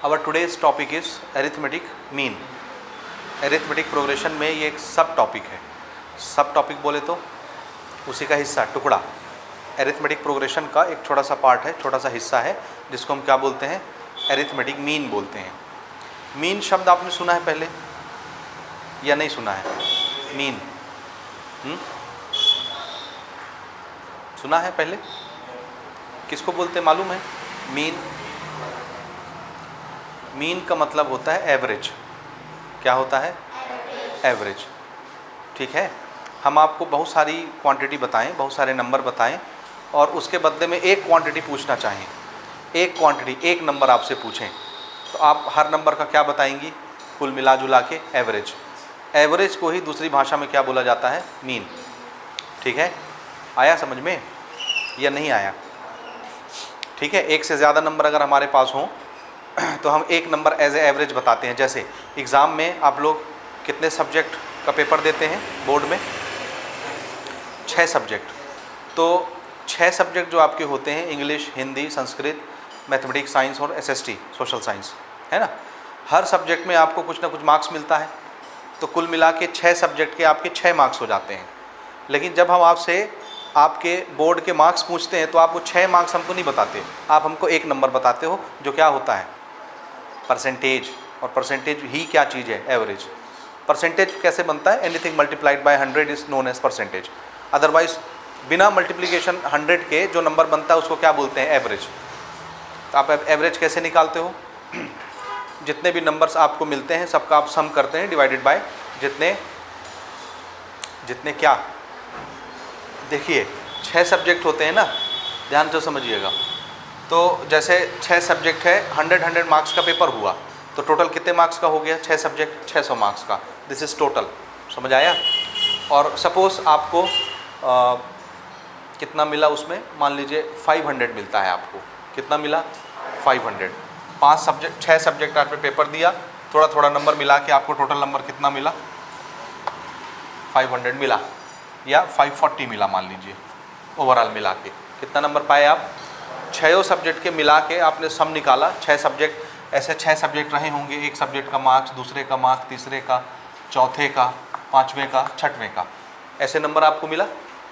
Our today's topic is arithmetic mean. Arithmetic progression में ये एक सब टॉपिक है. सब टॉपिक बोले तो उसी का हिस्सा, टुकड़ा. अरिथमेटिक प्रोग्रेशन का एक छोटा सा पार्ट है, छोटा सा हिस्सा है, जिसको हम क्या बोलते हैं? अरिथमेटिक मीन बोलते हैं. मीन शब्द आपने सुना है पहले या नहीं सुना है? मीन सुना है पहले? किसको बोलते हैं मालूम है? मीन. मीन का मतलब होता है एवरेज. क्या होता है? एवरेज. ठीक है. हम आपको बहुत सारी क्वांटिटी बताएं, बहुत सारे नंबर बताएं और उसके बदले में एक क्वांटिटी पूछना चाहें, एक क्वांटिटी, एक नंबर आपसे पूछें, तो आप हर नंबर का क्या बताएंगी? कुल मिला जुला के एवरेज. एवरेज को ही दूसरी भाषा में क्या बोला जाता है? मीन. ठीक है. आया समझ में या नहीं आया? ठीक है. एक से ज़्यादा नंबर अगर हमारे पास हों तो हम एक नंबर एज ए एवरेज बताते हैं. जैसे एग्ज़ाम में आप लोग कितने सब्जेक्ट का पेपर देते हैं बोर्ड में? 6 सब्जेक्ट. तो 6 सब्जेक्ट जो आपके होते हैं, English, Hindi, Sanskrit, mathematics, science और एसएसटी सोशल साइंस, है ना. हर सब्जेक्ट में आपको कुछ ना कुछ मार्क्स मिलता है. तो कुल मिला के 6 सब्जेक्ट के आपके 6 मार्क्स हो जाते हैं. लेकिन जब हम आपसे आपके बोर्ड के मार्क्स पूछते हैं तो आप वो 6 मार्क्स हमको नहीं बताते, आप हमको एक नंबर बताते हो जो क्या होता है? परसेंटेज. और परसेंटेज ही क्या चीज़ है? एवरेज. परसेंटेज कैसे बनता है? Anything multiplied by 100 is known as percentage. Otherwise बिना मल्टीप्लिकेशन 100 के जो नंबर बनता है उसको क्या बोलते हैं? एवरेज. तो आप एवरेज कैसे निकालते हो? जितने भी नंबर्स आपको मिलते हैं सबका आप सम करते हैं डिवाइडेड बाय जितने क्या. देखिए 6 सब्जेक्ट होते हैं ना, ध्यान से समझिएगा. तो जैसे 6 सब्जेक्ट है, 100 मार्क्स का पेपर हुआ, तो टोटल कितने मार्क्स का हो गया? 6 सब्जेक्ट 600 मार्क्स का. This is total. समझ आया? और सपोज़ आपको कितना मिला उसमें? मान लीजिए 500 मिलता है आपको. कितना मिला? 500. 5 सब्जेक्ट, 6 सब्जेक्ट आपने पेपर दिया, थोड़ा थोड़ा नंबर मिला के आपको टोटल नंबर कितना मिला? 500 मिला या 540 मिला मान लीजिए. ओवरऑल मिला के कितना नंबर पाए आप? 6 सब्जेक्ट के मिला के आपने सम निकाला. 6 सब्जेक्ट, ऐसे 6 सब्जेक्ट रहे होंगे, एक सब्जेक्ट का मार्क्स, दूसरे का मार्क्स, तीसरे का, चौथे का, पाँचवें का, छठवें का, ऐसे नंबर आपको मिला.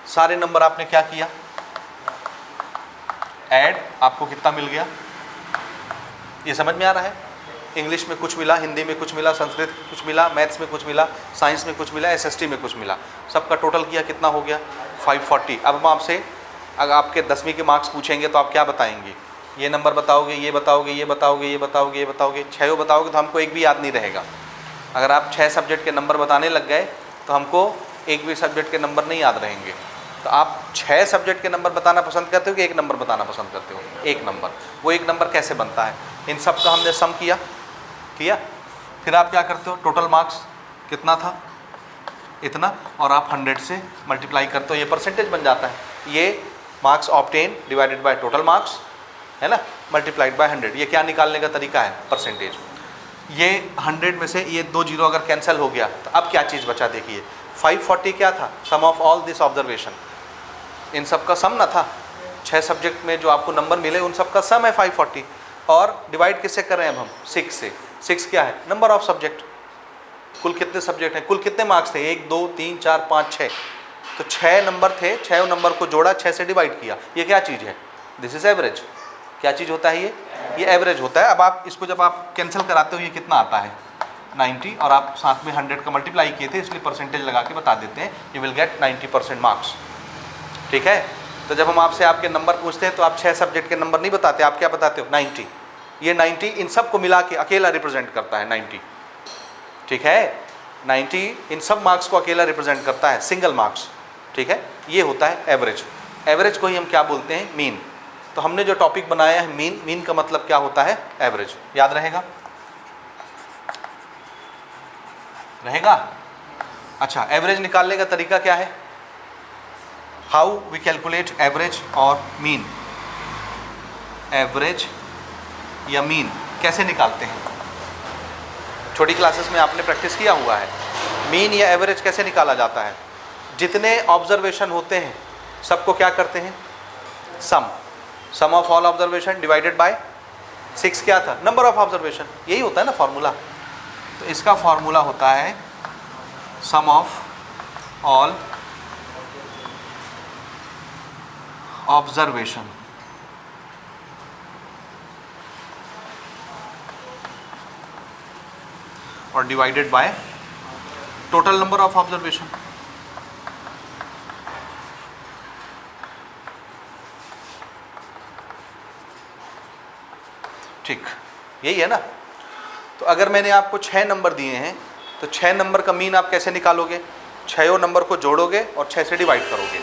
सारे नंबर आपने क्या किया? ऐड. आपको कितना मिल गया? ये समझ में आ रहा है? इंग्लिश में कुछ मिला, हिंदी में कुछ मिला, संस्कृत में कुछ मिला, मैथ्स में कुछ मिला, साइंस में कुछ मिला, एसएसटी में कुछ मिला. सबका टोटल किया कितना हो गया? 540. अब हम आपसे अगर आपके 10वीं के मार्क्स पूछेंगे तो आप क्या बताएंगे? ये नंबर बताओगे, ये बताओगे, ये बताओगे, ये बताओगे, ये बताओगे. 6 बताओगे तो हमको एक भी याद नहीं रहेगा. अगर आप 6 सब्जेक्ट के नंबर बताने लग गए तो हमको एक भी सब्जेक्ट के नंबर नहीं याद रहेंगे. तो आप 6 सब्जेक्ट के नंबर बताना पसंद करते हो कि एक नंबर बताना पसंद करते हो? एक नंबर. वो एक नंबर कैसे बनता है? इन सब का हमने सम किया. फिर आप क्या करते हो? टोटल मार्क्स कितना था? इतना. और आप 100 से मल्टीप्लाई करते हो, ये परसेंटेज बन जाता है. ये marks obtain divided by total marks, है ना, मल्टीप्लाइड बाय 100. ये क्या निकालने का तरीका है? परसेंटेज. ये 100 में से ये 2 जीरो अगर कैंसिल हो गया तो अब क्या चीज़ बचा? देखिए 540 क्या था? सम ऑफ ऑल दिस ऑब्जर्वेशन. इन सब का सम ना था. 6 सब्जेक्ट में जो आपको नंबर मिले उन सब का सम है 540. और डिवाइड किससे कर रहे हैं अब हम? 6 से. 6 क्या है? Number of subject. कुल कितने सब्जेक्ट हैं? कुल कितने मार्क्स थे? 1 2 3 4 5 6. तो 6 नंबर थे, 6 नंबर को जोड़ा, 6 से डिवाइड किया. ये क्या चीज़ है? This is average. क्या चीज़ होता है ये एवरेज होता है. अब आप इसको जब आप कैंसिल कराते हो ये कितना आता है? 90. और आप साथ में 100 का मल्टीप्लाई किए थे इसलिए परसेंटेज लगा के बता देते हैं. You will get 90% marks. ठीक है. तो जब हम आपसे आपके नंबर पूछते हैं तो आप 6 सब्जेक्ट के नंबर नहीं बताते. आप क्या बताते हो? 90. ये 90 इन सब को मिला के अकेला रिप्रेजेंट करता है. 90. ठीक है. 90 इन सब मार्क्स को अकेला रिप्रेजेंट करता है, सिंगल मार्क्स. ठीक है. ये होता है एवरेज. एवरेज को ही हम क्या बोलते हैं? मीन. तो हमने जो टॉपिक बनाया है मीन, मीन का मतलब क्या होता है? एवरेज. याद रहेगा? रहेगा? अच्छा, एवरेज निकालने का तरीका क्या है? हाउ वी कैलकुलेट एवरेज और मीन. एवरेज या मीन कैसे निकालते हैं? छोटी क्लासेस में आपने प्रैक्टिस किया हुआ है. मीन या एवरेज कैसे निकाला जाता है? जितने ऑब्जर्वेशन होते हैं सबको क्या करते हैं? Sum. Sum of all observation divided by 6 क्या था? Number of observation. यही होता है ना फॉर्मूला। तो इसका फॉर्मूला होता है सम ऑफ ऑल ऑब्जर्वेशन और divided by total number of observation. ठीक, यही है ना। तो अगर मैंने आपको 6 नंबर दिए हैं तो 6 नंबर का मीन आप कैसे निकालोगे? 6 नंबर को जोड़ोगे और 6 से डिवाइड करोगे।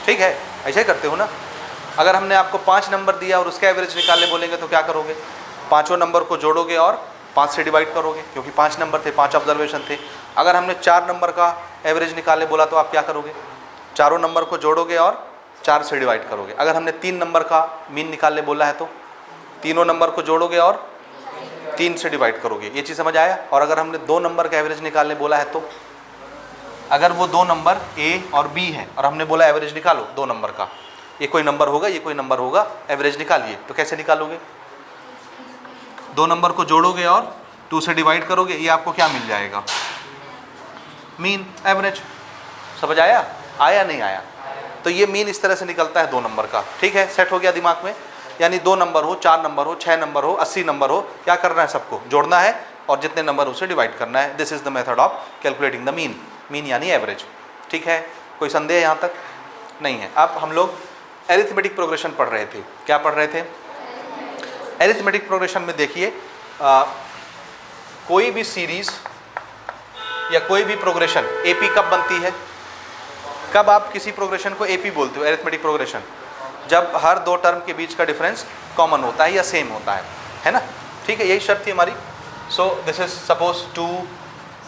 ठीक है, ऐसे करते हो ना। अगर हमने आपको 5 नंबर दिया और उसका एवरेज निकालने बोलेंगे तो क्या करोगे? 5 नंबर को जोड़ोगे और 5 से डिवाइड करोगे, क्योंकि 5 नंबर थे, 5 ऑब्जर्वेशन थे। अगर हमने 4 नंबर का एवरेज निकालने बोला तो आप क्या करोगे? 4 नंबर को जोड़ोगे और 4 से डिवाइड करोगे। अगर हमने 3 नंबर का मीन निकालने बोला है तो तीनों नंबर को जोड़ोगे और 3 से डिवाइड करोगे। ये चीज़ समझ आया? और अगर हमने 2 नंबर का एवरेज निकालने बोला है तो अगर वो 2 नंबर ए और बी है और हमने बोला एवरेज निकालो 2 नंबर का, ये कोई नंबर होगा, ये कोई नंबर होगा, एवरेज निकालिए, तो कैसे निकालोगे? 2 नंबर को जोड़ोगे और 2 से डिवाइड करोगे, ये आपको क्या मिल जाएगा? Mean, average. समझ आया? आया नहीं आया? तो ये मीन इस तरह से निकलता है 2 नंबर का। ठीक है, सेट हो गया दिमाग में। यानी 2 नंबर हो, 4 नंबर हो, 6 नंबर हो, 80 नंबर हो, क्या करना है? सबको जोड़ना है और जितने नंबर उसे डिवाइड करना है। This is the method of calculating the mean. Mean यानी एवरेज। ठीक है, कोई संदेह यहाँ तक नहीं है? अब हम लोग एरिथमेटिक प्रोग्रेशन पढ़ रहे थे। क्या पढ़ रहे थे? एरिथमेटिक प्रोग्रेशन में देखिए, कोई भी सीरीज या कोई भी प्रोग्रेशन एपी कब बनती है? कब आप किसी प्रोग्रेशन को एपी बोलते हो? एरिथमेटिक प्रोग्रेशन जब हर 2 टर्म के बीच का डिफरेंस कॉमन होता है या सेम होता है ना? ठीक है, यही शर्त थी हमारी। सो दिस इज सपोज 2,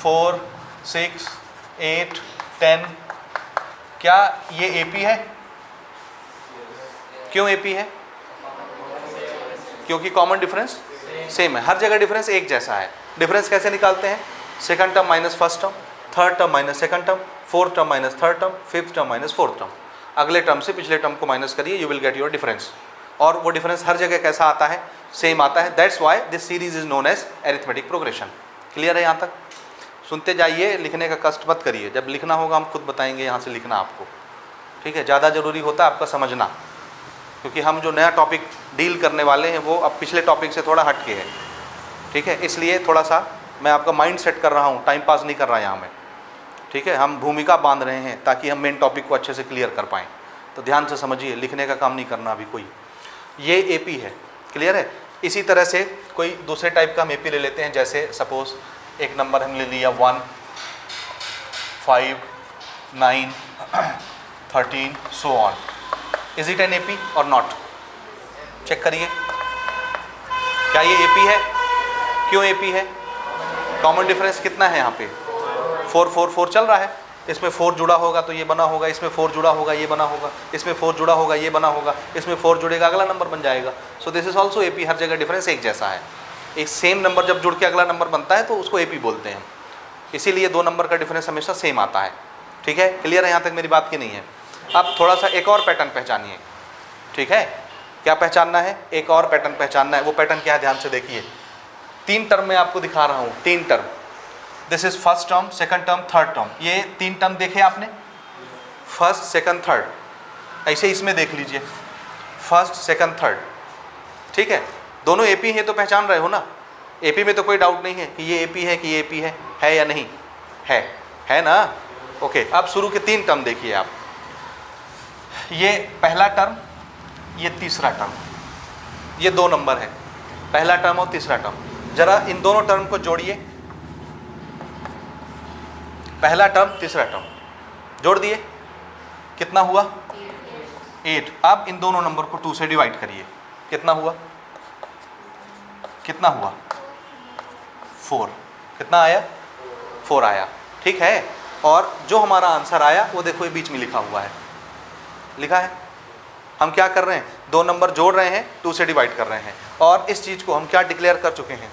4, 6, 8, 10। क्या ये एपी है? क्यों एपी है? क्योंकि कॉमन डिफरेंस सेम है, हर जगह डिफरेंस एक जैसा है। डिफरेंस कैसे निकालते हैं? Second term minus first term, third term minus second term, fourth term minus third term, fifth term minus fourth term. अगले टर्म से पिछले टर्म को माइनस करिए, you will get your difference. और वो डिफरेंस हर जगह कैसा आता है? सेम आता है। That's why this series is known as arithmetic progression. Clear है यहाँ तक? सुनते जाइए, लिखने का कष्ट मत करिए। जब लिखना होगा हम खुद बताएंगे यहाँ से लिखना आपको। ठीक है, ज़्यादा ज़रूरी होता है आपका समझना, क्योंकि हम जो नया टॉपिक डील करने वाले हैं वो अब पिछले टॉपिक से थोड़ा हट के है। ठीक है, इसलिए थोड़ा सा मैं आपका माइंड सेट कर रहा हूँ, टाइम पास नहीं कर रहा यहाँ मैं। ठीक है, हम भूमिका बांध रहे हैं ताकि हम मेन टॉपिक को अच्छे से क्लियर कर पाएँ। तो ध्यान से समझिए, लिखने का काम नहीं करना अभी कोई। ये एपी है, क्लियर है? इसी तरह से कोई दूसरे टाइप का हम एपी ले लेते हैं। जैसे सपोज एक नंबर हमने लिया 1, 5, 9, 13 so on. Is it an AP और नॉट? चेक करिए, क्या ये एपी है? क्यों एपी है? कॉमन डिफरेंस कितना है यहाँ पे? 4, 4, 4 चल रहा है। इसमें 4 जुड़ा होगा तो ये बना होगा, इसमें 4 जुड़ा होगा ये बना होगा, इसमें 4 जुड़ा होगा ये बना होगा, इसमें 4 जुड़ेगा अगला नंबर बन जाएगा। So this is also AP. हर जगह डिफरेंस एक जैसा है। एक सेम नंबर जब जुड़ के अगला नंबर बनता है तो उसको एपी बोलते हैं। इसीलिए 2 नंबर का डिफरेंस हमेशा सेम आता है। ठीक है, क्लियर है यहाँ तक? मेरी बात की नहीं है? अब थोड़ा सा एक और पैटर्न पहचानिए। ठीक है, क्या पहचानना है? एक और पैटर्न पहचानना है। वो पैटर्न क्या है? ध्यान से देखिए। 3 टर्म में आपको दिखा रहा हूँ, 3 term. This is first term, second term, third term. ये 3 टर्म देखे आपने? First, second, third. ऐसे इसमें देख लीजिए, फर्स्ट, सेकंड, थर्ड। ठीक है, दोनों एपी हैं तो पहचान रहे हो ना? एपी में तो कोई डाउट नहीं है कि ये एपी है कि ये एपी है या नहीं? है ना? ओके, अब शुरू के 3 टर्म देखिए आप। ये पहला टर्म, ये तीसरा टर्म। ये 2 नंबर है, पहला टर्म और तीसरा टर्म। जरा इन दोनों टर्म को जोड़िए। पहला टर्म, तीसरा टर्म जोड़ दिए, कितना हुआ? 8। अब इन दोनों नंबर को 2 से डिवाइड करिए, कितना हुआ? कितना हुआ? 4। कितना आया? 4 आया। ठीक है, और जो हमारा आंसर आया वो देखो ये बीच में लिखा हुआ है। लिखा है। हम क्या कर रहे हैं? 2 नंबर जोड़ रहे हैं, 2 से डिवाइड कर रहे हैं। और इस चीज़ को हम क्या डिक्लेयर कर चुके हैं?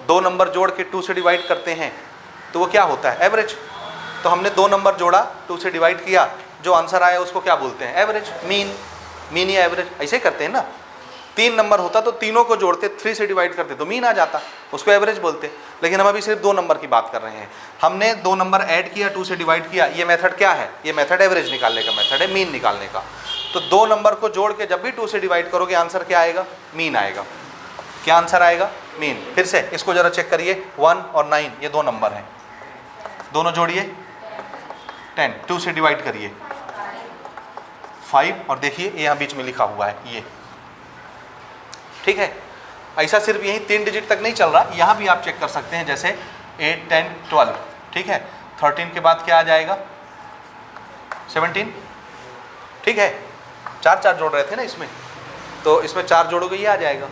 2 नंबर जोड़ के 2 से डिवाइड करते हैं तो वो क्या होता है? एवरेज। तो हमने 2 नंबर जोड़ा, 2 से डिवाइड किया, जो आंसर आया उसको क्या बोलते हैं? Average, mean. मीन या एवरेज ऐसे करते हैं ना। 3 नंबर होता तो तीनों को जोड़ते, 3 से डिवाइड करते तो मीन आ जाता, उसको एवरेज बोलते। लेकिन हम अभी सिर्फ 2 नंबर की बात कर रहे हैं। हमने 2 नंबर ऐड किया, 2 से डिवाइड किया। ये मेथड क्या है? ये मेथड एवरेज निकालने का मेथड है, मीन निकालने का। तो 2 नंबर को जोड़ के जब भी 2 से डिवाइड करोगे आंसर क्या आएगा? मीन आएगा। क्या आंसर आएगा? मीन। फिर से इसको जरा चेक करिए, 1 और 9 ये 2 नंबर हैं, दोनों जोड़िए 10, 2 से डिवाइड करिए 5, और देखिए ये यहाँ बीच में लिखा हुआ है ये, ठीक है। ऐसा सिर्फ यही 3 डिजिट तक नहीं चल रहा, यहाँ भी आप चेक कर सकते हैं, जैसे 8, 10, 12, ठीक है। 13 के बाद क्या आ जाएगा? 17, ठीक है। 4 जोड़ रहे थे ना इसमें, तो इसमें 4 जोड़ोगे ये आ जाएगा,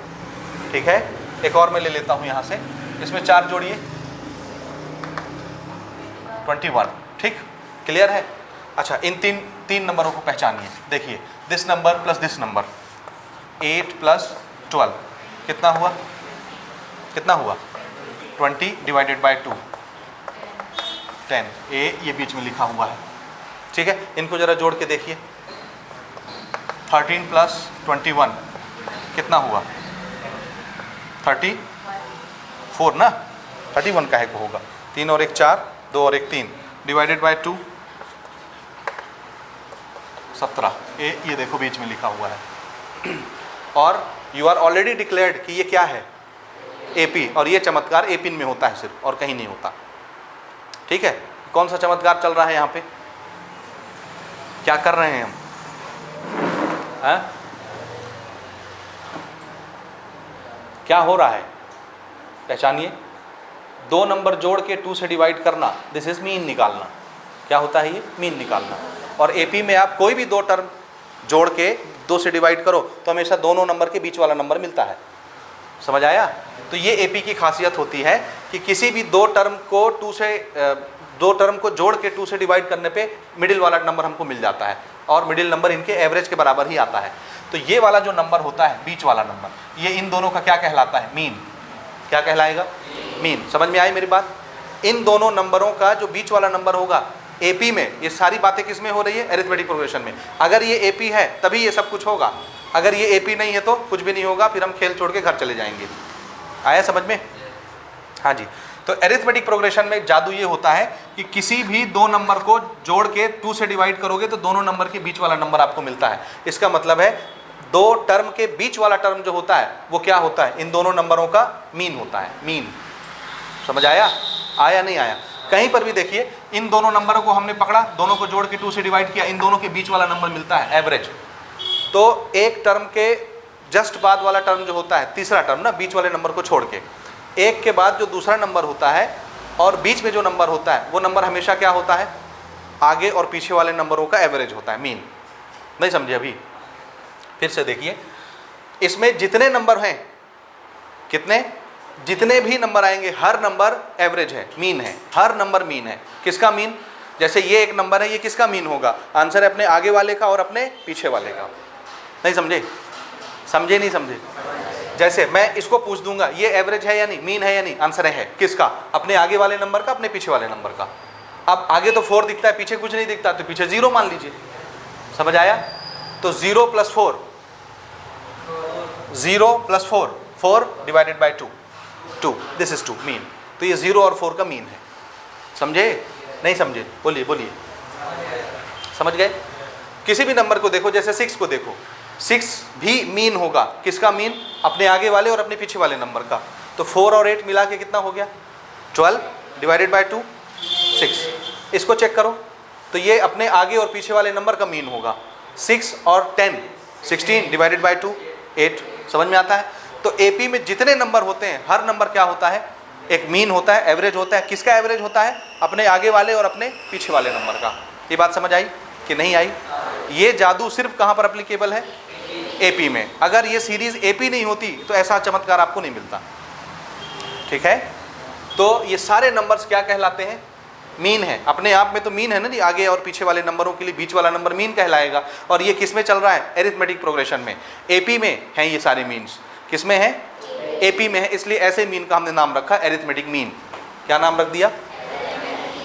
ठीक है। एक और मैं ले लेता हूँ यहाँ से, इसमें 4 जोड़िए 21, ठीक, क्लियर है। अच्छा, इन तीन नंबरों को पहचानिए। देखिए, this number plus this number, 8 plus 12 कितना हुआ? कितना हुआ? 20 डिवाइडेड बाय 2, 10। ये बीच में लिखा हुआ है, ठीक है। इनको जरा जोड़ के देखिए, 13 प्लस 21 कितना हुआ? 34 ना, 31 काहे को होगा? 3 और 1 4, 2 और 1 3, डिवाइडेड बाय 2 17। ये देखो बीच में लिखा हुआ है। और यू आर ऑलरेडी डिक्लेयर्ड कि ये क्या है? एपी। और ये चमत्कार एपी में होता है सिर्फ, और कहीं नहीं होता, ठीक है। कौन सा चमत्कार चल रहा है यहाँ पे? क्या कर रहे हैं हम? क्या हो रहा है? पहचानिए। 2 नंबर जोड़ के 2 से डिवाइड करना, दिस इज मीन निकालना। क्या होता है ये? मीन निकालना। और एपी में आप कोई भी 2 टर्म जोड़ के 2 से डिवाइड करो तो हमेशा दोनों नंबर के बीच वाला नंबर मिलता है। समझ आया? तो ये एपी की खासियत होती है कि किसी भी 2 टर्म को 2 टर्म को जोड़ के 2 से डिवाइड करने पे मिडिल वाला नंबर हमको मिल जाता है, और मिडिल नंबर इनके एवरेज के बराबर ही आता है। तो ये वाला जो नंबर होता है, बीच वाला नंबर, ये इन दोनों का क्या कहलाता है? मीन। क्या कहलाएगा? मीन। समझ में आई मेरी बात? इन दोनों नंबरों का जो बीच वाला नंबर होगा एपी में, ये सारी बातें किस में हो रही है? अरिथमेटिक प्रोग्रेशन में। अगर ये एपी है तभी ये सब कुछ होगा, अगर ये एपी नहीं है तो कुछ भी नहीं होगा, फिर हम खेल छोड़ के घर चले जाएंगे। आया समझ में? हाँ जी। तो अरिथमेटिक प्रोग्रेशन में जादू ये होता है कि किसी भी 2 नंबर को जोड़ के 2 से डिवाइड करोगे तो दोनों नंबर के बीच वाला नंबर आपको मिलता है। इसका मतलब है 2 टर्म के बीच वाला टर्म जो होता है वो क्या होता है? इन दोनों नंबरों का मीन होता है। मीन। समझ आया? आया नहीं आया? कहीं पर भी देखिए, इन दोनों नंबरों को हमने पकड़ा, दोनों को जोड़ के 2 से डिवाइड किया, इन दोनों के बीच वाला नंबर मिलता है एवरेज। तो एक टर्म के जस्ट बाद वाला टर्म जो होता है, तीसरा टर्म ना, बीच वाले नंबर को छोड़ के, एक के बाद जो दूसरा नंबर होता है और बीच में जो नंबर होता है वो नंबर हमेशा क्या होता है? आगे और पीछे वाले नंबरों का एवरेज होता है, मीन। नहीं समझे अभी? फिर से देखिए, इसमें जितने नंबर हैं, कितने, जितने भी नंबर आएंगे, हर नंबर एवरेज है, मीन है। हर नंबर मीन है। किसका मीन? जैसे ये एक नंबर है, ये किसका मीन होगा? आंसर है अपने आगे वाले का और अपने पीछे वाले का। नहीं समझे? समझे नहीं समझे? जैसे मैं इसको पूछ दूंगा ये एवरेज है या नहीं, मीन है या नहीं, आंसर है किसका? अपने आगे वाले नंबर का, अपने पीछे वाले नंबर का। अब आगे तो 4 दिखता है, पीछे कुछ नहीं दिखता, तो पीछे 0 मान लीजिए। समझ आया? तो 0 + 4, 0 + 4, 4 divided by 2, 2, this is 2 mean. तो ये 0 और 4 का मीन है। समझे? नहीं समझे? बोलिए बोलिए। समझ गए? किसी भी नंबर को देखो, जैसे 6 को देखो, 6 भी मीन होगा। किसका मीन? अपने आगे वाले और अपने पीछे वाले नंबर का। तो 4 और 8 मिला के कितना हो गया? 12 डिवाइडेड बाय 2, 6। इसको चेक करो, तो ये अपने आगे और पीछे वाले नंबर का मीन होगा। 6 और 10, 16 डिवाइडेड बाय 2, 8। समझ में आता है? तो एपी में जितने नंबर होते हैं, हर नंबर क्या होता है? एक मीन होता है, एवरेज होता है। किसका एवरेज होता है? अपने आगे वाले और अपने पीछे वाले नंबर का। ये बात समझ आई कि नहीं आई? ये जादू सिर्फ कहाँ पर एप्लीकेबल है? एपी में। अगर ये सीरीज एपी नहीं होती तो ऐसा चमत्कार आपको नहीं मिलता। ठीक है? तो ये सारे नंबर्स क्या कहलाते हैं? मीन है। अपने आप में तो मीन है ना जी, आगे और पीछे वाले नंबरों के लिए बीच वाला नंबर मीन कहलाएगा। और ये किस में चल रहा है? एरिथमेटिक प्रोग्रेशन में। एपी में हैं ये सारे मीन्स। किस में है? एपी में है, इसलिए ऐसे मीन का हमने नाम रखा एरिथमेटिक मीन। क्या नाम रख दिया?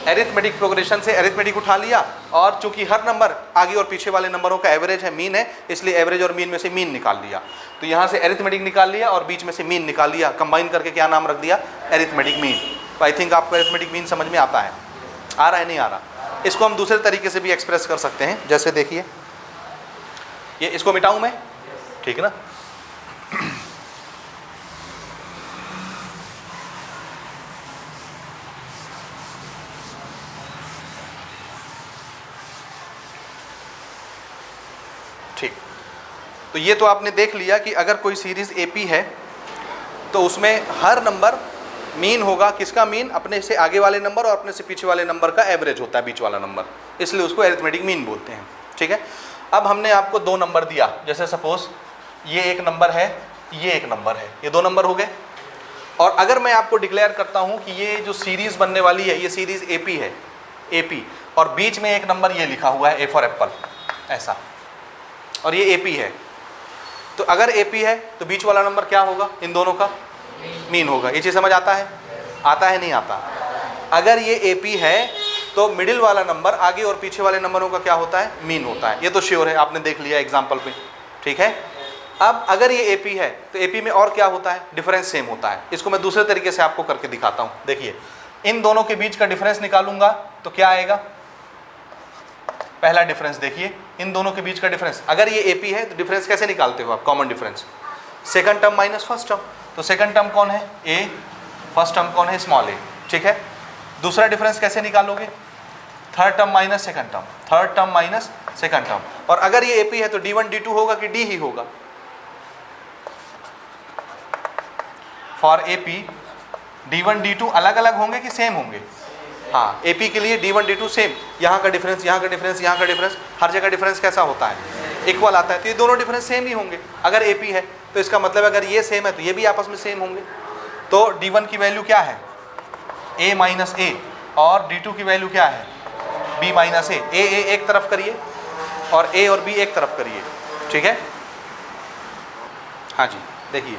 एरिथमेटिक प्रोग्रेशन से एरिथमेटिक उठा लिया और चूंकि हर नंबर आगे और पीछे वाले नंबरों का एवरेज है, मीन है, इसलिए एवरेज और मीन में से मीन निकाल लिया। तो यहाँ से एरिथमेटिक निकाल लिया और बीच में से मीन निकाल लिया, कंबाइन करके क्या नाम रख दिया, एरिथमेटिक मीन। तो आई थिंक आपको एरिथमेटिक मीन समझ में आता है, आ रहा है नहीं आ रहा। इसको हम दूसरे तरीके से भी एक्सप्रेस कर सकते हैं, जैसे देखिए ये, इसको मिटाऊं मैं, ठीक है ना। ठीक, तो ये तो आपने देख लिया कि अगर कोई सीरीज एपी है तो उसमें हर नंबर मीन होगा। किसका मीन? अपने से आगे वाले नंबर और अपने से पीछे वाले नंबर का एवरेज होता है, बीच वाला नंबर, इसलिए उसको एरिथमेटिक मीन बोलते हैं। ठीक है, अब हमने आपको दो नंबर दिया, जैसे सपोज ये एक नंबर है, ये एक नंबर है, ये दो नंबर हो गए। और अगर मैं आपको डिक्लेयर करता हूं कि ये जो सीरीज बनने वाली है ये सीरीज एपी है, एपी, और बीच में एक नंबर ये लिखा हुआ है ए फॉर एप्पल, ऐसा, और ये एपी है, तो अगर एपी है तो बीच वाला नंबर क्या होगा? इन दोनों का मीन होगा। ये चीज़ समझ आता है? आता है नहीं आता? अगर ये एपी है तो मिडिल वाला नंबर आगे और पीछे वाले नंबरों का क्या होता है? मीन होता है। ये तो श्योर है, आपने देख लिया एग्जाम्पल पे। ठीक है, अब अगर ये एपी है तो एपी में और क्या होता है? डिफरेंस सेम होता है। इसको मैं दूसरे तरीके से आपको करके दिखाता हूँ। देखिए, इन दोनों के बीच का डिफरेंस निकालूंगा तो क्या आएगा? पहला डिफरेंस देखिए, इन दोनों के बीच का डिफरेंस, अगर ये एपी है तो डिफरेंस कैसे निकालते हो आप? Common difference, second term minus first term. तो सेकंड टर्म कौन है? ए, फर्स्ट टर्म कौन है? स्मॉल ए। ठीक है, दूसरा डिफरेंस कैसे निकालोगे? Third term minus second term, third term minus second term. और अगर ये एपी है तो D1 D2 होगा कि D ही होगा? फॉर एपी D1 D2 अलग अलग होंगे कि सेम होंगे? हाँ, एपी के लिए D1 D2 सेम। यहाँ का डिफरेंस, यहाँ का डिफरेंस, यहाँ का डिफरेंस, हर जगह डिफरेंस कैसा होता है? इक्वल आता है। तो ये दोनों डिफरेंस सेम ही होंगे अगर एपी है। तो इसका मतलब अगर ये सेम है तो ये भी आपस में सेम होंगे। तो D1 की वैल्यू क्या है? A माइनस ए, और D2 की वैल्यू क्या है? B माइनस ए। ए एक तरफ करिए और A और B एक तरफ करिए। ठीक है, हाँ जी, देखिए,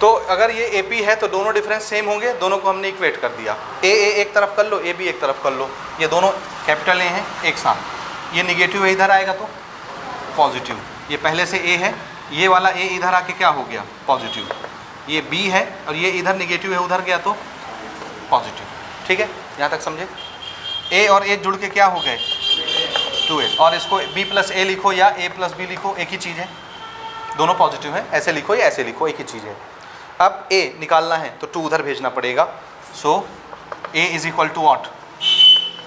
तो अगर ये एपी है तो दोनों डिफरेंस सेम होंगे, दोनों को हमने इक्वेट कर दिया। ए एक तरफ कर लो, ए भी एक तरफ कर लो, ये दोनों कैपिटल ए हैं एक साथ। ये निगेटिव है, इधर आएगा तो पॉजिटिव। ये पहले से ए है, ये वाला ए इधर आके क्या हो गया? पॉजिटिव। ये बी है और ये इधर निगेटिव है, उधर गया तो पॉजिटिव। ठीक है, यहाँ तक समझे? ए और ए जुड़ के क्या हो गए? 2a। और इसको b प्लस ए लिखो या a प्लस बी लिखो, एक ही चीज़ है, दोनों पॉजिटिव है। ऐसे लिखो या ऐसे लिखो, एक ही चीज़ है। अब a निकालना है तो 2 उधर भेजना पड़ेगा। So a is equal to what?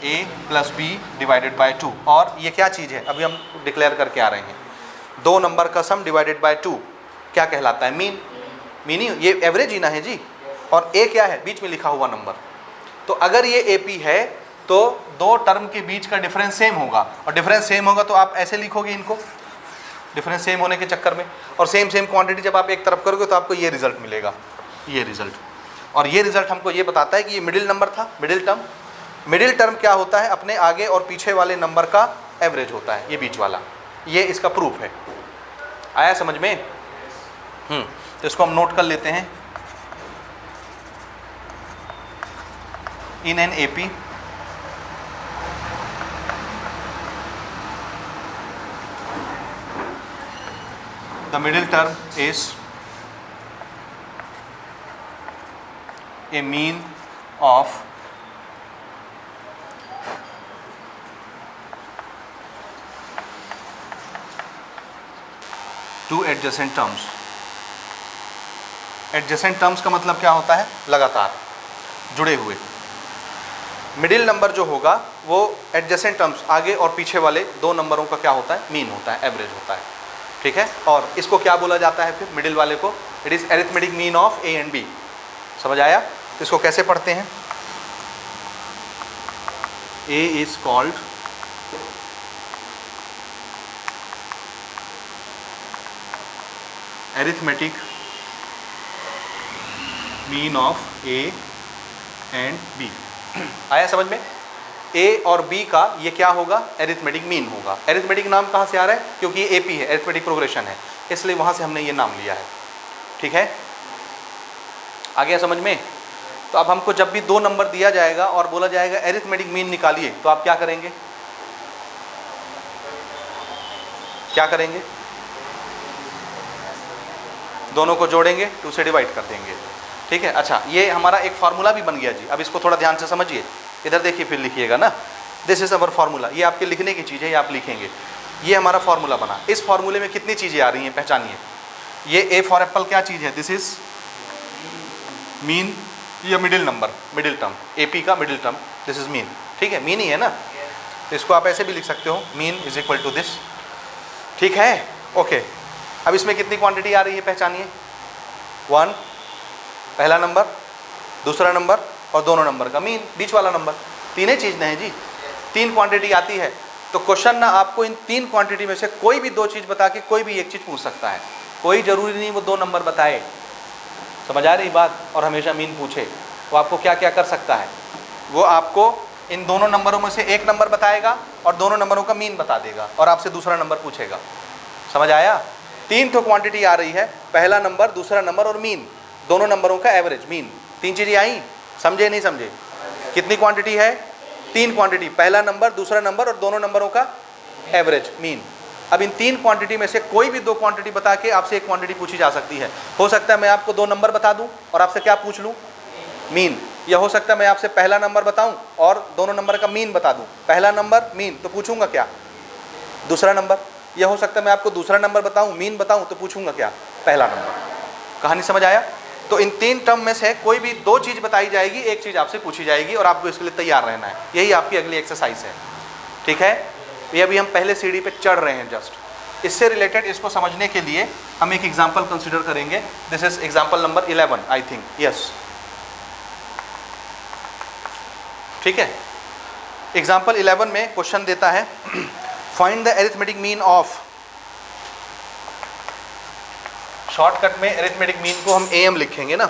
a plus B divided by 2। और ये क्या चीज़ है? अभी हम डिक्लेयर करके आ रहे हैं, दो नंबर का सम डिवाइडेड बाय 2 क्या कहलाता है? मीन। मीन ही, ये एवरेज ही ना है जी। और a क्या है? बीच में लिखा हुआ नंबर। तो अगर ये AP है तो दो टर्म के बीच का डिफरेंस सेम होगा, और डिफरेंस सेम होगा तो आप ऐसे लिखोगे इनको, डिफरेंस सेम होने के चक्कर में। और सेम क्वांटिटी जब आप एक तरफ करोगे तो आपको ये रिजल्ट मिलेगा, ये रिजल्ट। और ये रिजल्ट हमको ये बताता है कि ये मिडिल नंबर था, मिडिल टर्म। मिडिल टर्म क्या होता है? अपने आगे और पीछे वाले नंबर का एवरेज होता है, ये बीच वाला। ये इसका प्रूफ है। आया समझ में? तो इसको हम नोट कर लेते हैं। In an AP the middle term is a mean of two adjacent terms। adjacent terms का मतलब क्या होता है? लगातार जुड़े हुए। मिडिल नंबर जो होगा वो एडजेसेंट टर्म्स, आगे और पीछे वाले दो नंबरों का क्या होता है? मीन होता है, एवरेज होता है। ठीक है, और इसको क्या बोला जाता है फिर? मिडिल वाले को it is arithmetic mean of A and B. समझ आया? तो इसको कैसे पढ़ते हैं? A is called arithmetic mean of A and B. आया समझ में? ए और बी का ये क्या होगा? एरिथमेटिक मीन होगा। एरिथमेटिक नाम कहाँ से आ रहा है? क्योंकि ये एपी है, एरिथमेटिक प्रोग्रेशन है, इसलिए वहाँ से हमने ये नाम लिया है। ठीक है, आ गया समझ में? तो अब हमको जब भी दो नंबर दिया जाएगा और बोला जाएगा एरिथमेटिक मीन निकालिए, तो आप क्या करेंगे? क्या करेंगे, दोनों को जोड़ेंगे, 2 से डिवाइड कर देंगे, ठीक है। अच्छा, ये हमारा एक फार्मूला भी बन गया जी। अब इसको थोड़ा ध्यान से समझिए, इधर देखिए फिर लिखिएगा ना, दिस इज अवर फार्मूला। ये आपके लिखने की चीज़ है, ये आप लिखेंगे। ये हमारा फार्मूला बना। इस फार्मूले में कितनी चीज़ें आ रही हैं, पहचानिए। ये ए फॉर एप्पल क्या चीज़ है, दिस इज मीन, ये middle number, middle term, AP का middle term, this is mean, ठीक है, मीन ही है ना। तो इसको आप ऐसे भी लिख सकते हो, mean is equal to this, ठीक है, ओके। अब इसमें कितनी क्वांटिटी आ रही है, पहचानिए। 1 पहला नंबर, दूसरा नंबर और दोनों नंबर का मीन, बीच वाला नंबर। तीन ही चीज़ है जी, 3 क्वांटिटी आती है। तो क्वेश्चन ना आपको इन 3 क्वांटिटी में से कोई भी 2 चीज़ बता के कोई भी एक चीज़ पूछ सकता है। कोई ज़रूरी नहीं वो 2 नंबर बताए, समझ आ रही बात, और हमेशा मीन पूछे। वो आपको क्या क्या कर सकता है, वो आपको इन दोनों नंबरों में से एक नंबर बताएगा और दोनों नंबरों का मीन बता देगा और आपसे दूसरा नंबर पूछेगा। समझ आया। 3 तो क्वांटिटी आ रही है, पहला नंबर, दूसरा नंबर और मीन, दोनों नंबरों का एवरेज, मीन। 3 चीज़ें आई, समझे नहीं समझे। कितनी क्वांटिटी है, 3 क्वांटिटी, पहला नंबर, दूसरा नंबर और दोनों नंबरों का एवरेज, मीन। अब इन 3 क्वांटिटी में से कोई भी 2 क्वांटिटी बता के आपसे एक क्वांटिटी पूछी जा सकती है। हो सकता है मैं आपको 2 नंबर बता दूं और आपसे क्या पूछ लूं, मीन। या हो सकता है मैं आपसे पहला नंबर बताऊं और दोनों नंबर का मीन बता दूं। पहला नंबर मीन तो पूछूंगा क्या, दूसरा नंबर। या हो सकता है मैं आपको दूसरा नंबर बताऊं, मीन बताऊं तो पूछूंगा क्या, पहला नंबर। कहानी समझ आया। तो इन 3 टर्म में से कोई भी 2 चीज़ बताई जाएगी, एक चीज़ आपसे पूछी जाएगी और आपको इसके लिए तैयार रहना है। यही आपकी अगली एक्सरसाइज है, ठीक है। ये अभी हम पहले सीढ़ी पे चढ़ रहे हैं जस्ट। इससे रिलेटेड इसको समझने के लिए हम एक एग्जाम्पल कंसिडर करेंगे। This is example number 11 I think, yes, ठीक है। एग्जाम्पल 11 में क्वेश्चन देता है find the arithmetic mean of, shortcut में अरिथमेटिक मीन को हम AM लिखेंगे ना,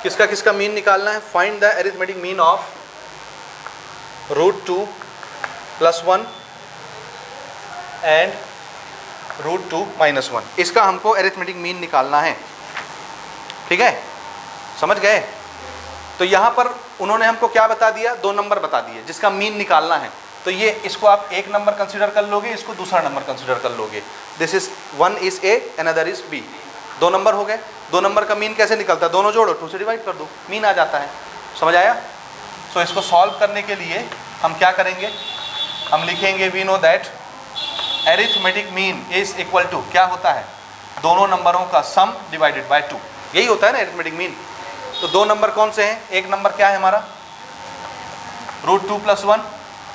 किसका किसका मीन निकालना है। Find the arithmetic mean of √2 + 1 and √2 - 1। इसका हमको अरिथमेटिक मीन निकालना है, ठीक है, समझ गए। तो यहाँ पर उन्होंने हमको क्या बता दिया, 2 नंबर बता दिए जिसका मीन निकालना है। तो ये इसको आप एक नंबर कंसिडर कर लोगे, इसको दूसरा नंबर कंसिडर कर लोगे। This is 1 is A another is B, 2 number हो गए। 2 नंबर का मीन कैसे निकलता है, दोनों जोड़ो, 2 से डिवाइड कर दो, मीन आ जाता है। समझ आया। सो इसको सॉल्व करने के लिए हम क्या करेंगे, हम लिखेंगे we know that arithmetic mean is equal to, क्या होता है, दोनों नंबरों का सम डिवाइडेड बाय 2। यही होता है ना अरिथमेटिक मीन। तो 2 नंबर कौन से हैं, एक नंबर क्या है हमारा √2 + 1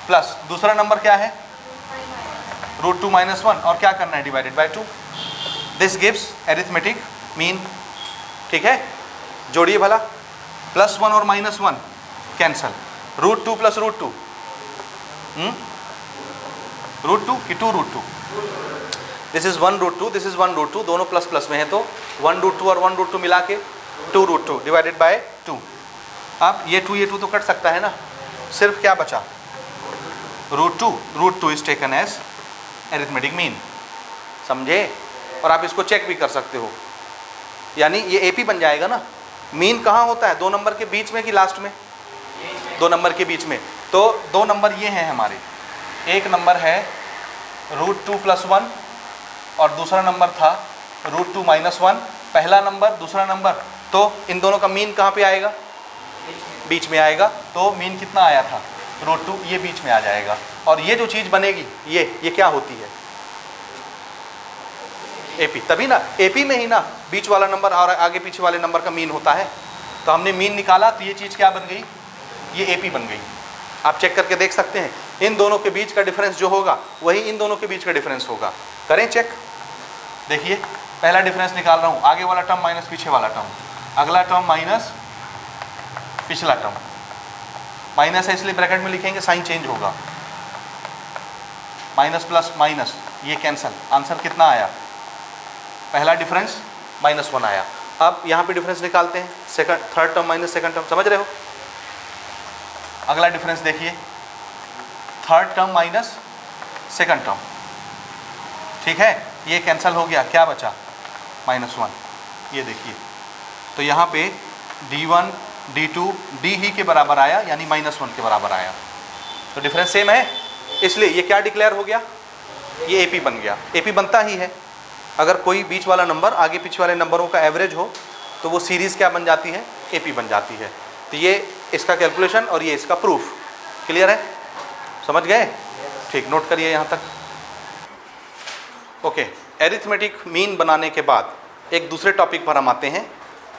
प्लस दूसरा नंबर क्या है √2 - 1 और क्या करना है, divided by 2। This gives arithmetic mean, ठीक है। जोड़िए भला, +1 और -1 कैंसल, √2 + √2 √2 कि 2√2, दिस इज 1√2, दिस इज 1√2, दोनों प्लस प्लस में है तो 1√2 और 1√2 मिला के 2√2 डिवाइडेड बाय 2। अब ये 2 तो कट सकता है ना, सिर्फ क्या बचा √2 is taken as arithmetic mean, समझे। और आप इसको चेक भी कर सकते हो, यानी ये AP बन जाएगा ना। मीन कहाँ होता है, 2 नंबर के बीच में कि लास्ट में, 2 नंबर के बीच में। तो 2 नंबर ये हैं हमारे, एक नंबर है √2 + 1 और दूसरा नंबर था √2 - 1, पहला नंबर दूसरा नंबर। तो इन दोनों का मीन कहाँ पे आएगा, बीच में आएगा। तो मीन कितना आया था √2, ये बीच में आ जाएगा। और ये जो चीज़ बनेगी ये क्या होती है, AP। तभी ना AP में ही ना बीच वाला नंबर और आगे पीछे वाले नंबर का मीन होता है। तो हमने मीन निकाला तो ये चीज़ क्या बन गई, ये AP बन गई। आप चेक करके देख सकते हैं, इन दोनों के बीच का डिफरेंस जो होगा वही इन दोनों के बीच का डिफरेंस होगा। करें चेक, देखिए पहला डिफरेंस निकाल रहा हूँ, आगे वाला टर्म माइनस पीछे वाला टर्म, अगला टर्म माइनस पिछला टर्म। माइनस है इसलिए ब्रैकेट में लिखेंगे, साइन चेंज होगा, माइनस प्लस माइनस, ये कैंसल। आंसर कितना आया, पहला डिफरेंस -1 आया। अब यहाँ पे डिफरेंस निकालते हैं, third term minus second term, समझ रहे हो। अगला डिफरेंस देखिए, third term minus second term, ठीक है, ये कैंसिल हो गया, क्या बचा -1। ये देखिए, तो यहाँ पे D1 D2 D ही के बराबर आया, यानी -1 के बराबर आया। तो डिफरेंस सेम है, इसलिए ये क्या डिक्लेयर हो गया, ये AP बन गया। AP बनता ही है, अगर कोई बीच वाला नंबर आगे पीछे वाले नंबरों का एवरेज हो तो वो सीरीज़ क्या बन जाती है, AP बन जाती है। तो ये इसका कैलकुलेशन और ये इसका प्रूफ। क्लियर है, समझ गए? ठीक, नोट करिए यहाँ तक। ओके, एरिथमेटिक मीन बनाने के बाद एक दूसरे टॉपिक पर हम आते हैं।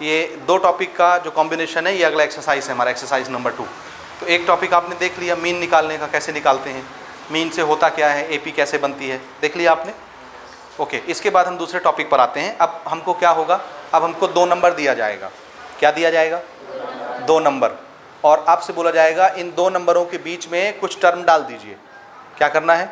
ये दो टॉपिक का जो कॉम्बिनेशन है, ये अगला एक्सरसाइज है हमारा, एक्सरसाइज नंबर 2। तो एक टॉपिक आपने देख लिया मीन निकालने का, कैसे निकालते हैं, मीन से होता क्या है, AP कैसे बनती है, देख लिया आपने। ओके, इसके बाद हम दूसरे टॉपिक पर आते हैं। अब हमको क्या होगा, अब हमको 2 नंबर दिया जाएगा। क्या दिया जाएगा? 2 नंबर, और आपसे बोला जाएगा इन 2 नंबरों के बीच में कुछ टर्म डाल दीजिए। क्या करना है?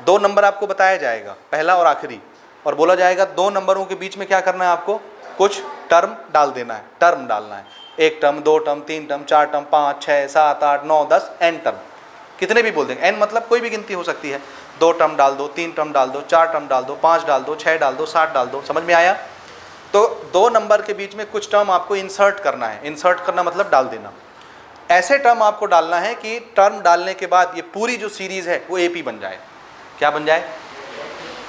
2 नंबर आपको बताया जाएगा, पहला और आखिरी, और बोला जाएगा 2 नंबरों के बीच में क्या करना है, आपको कुछ टर्म डाल देना है, टर्म डालना है। 1 term, 2 term, 3 term, 4 term, 5, 6, 7, 8, 9, 10, n term, कितने भी बोल देंगे। n मतलब कोई भी गिनती हो सकती है। 2 टर्म डाल दो, 3 टर्म डाल दो, 4 टर्म डाल दो, 5 डाल दो, 6 डाल दो, 7 डाल दो। समझ में आया? तो 2 नंबर के बीच में कुछ टर्म आपको इंसर्ट करना है। इंसर्ट करना मतलब डाल देना। ऐसे टर्म आपको डालना है कि टर्म डालने के बाद ये पूरी जो सीरीज है वो AP बन जाए। क्या बन जाए?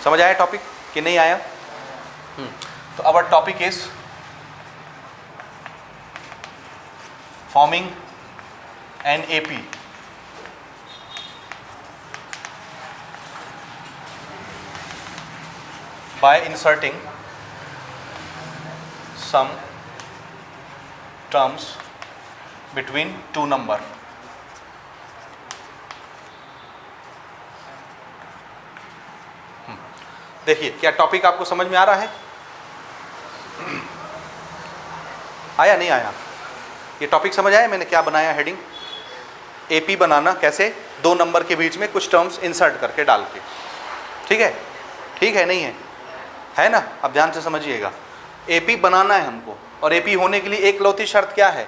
समझ आया टॉपिक कि नहीं आया? तो our topic is forming an AP by inserting some terms between 2 number। देखिए क्या टॉपिक आपको समझ में आ रहा है? आया नहीं आया? ये टॉपिक समझ आया मैंने क्या बनाया हेडिंग? AP बनाना कैसे, 2 नंबर के बीच में कुछ टर्म्स इंसर्ट करके डाल के। ठीक है, ठीक है नहीं है ना? अब ध्यान से समझिएगा, AP बनाना है हमको, और AP होने के लिए एकलौती शर्त क्या है?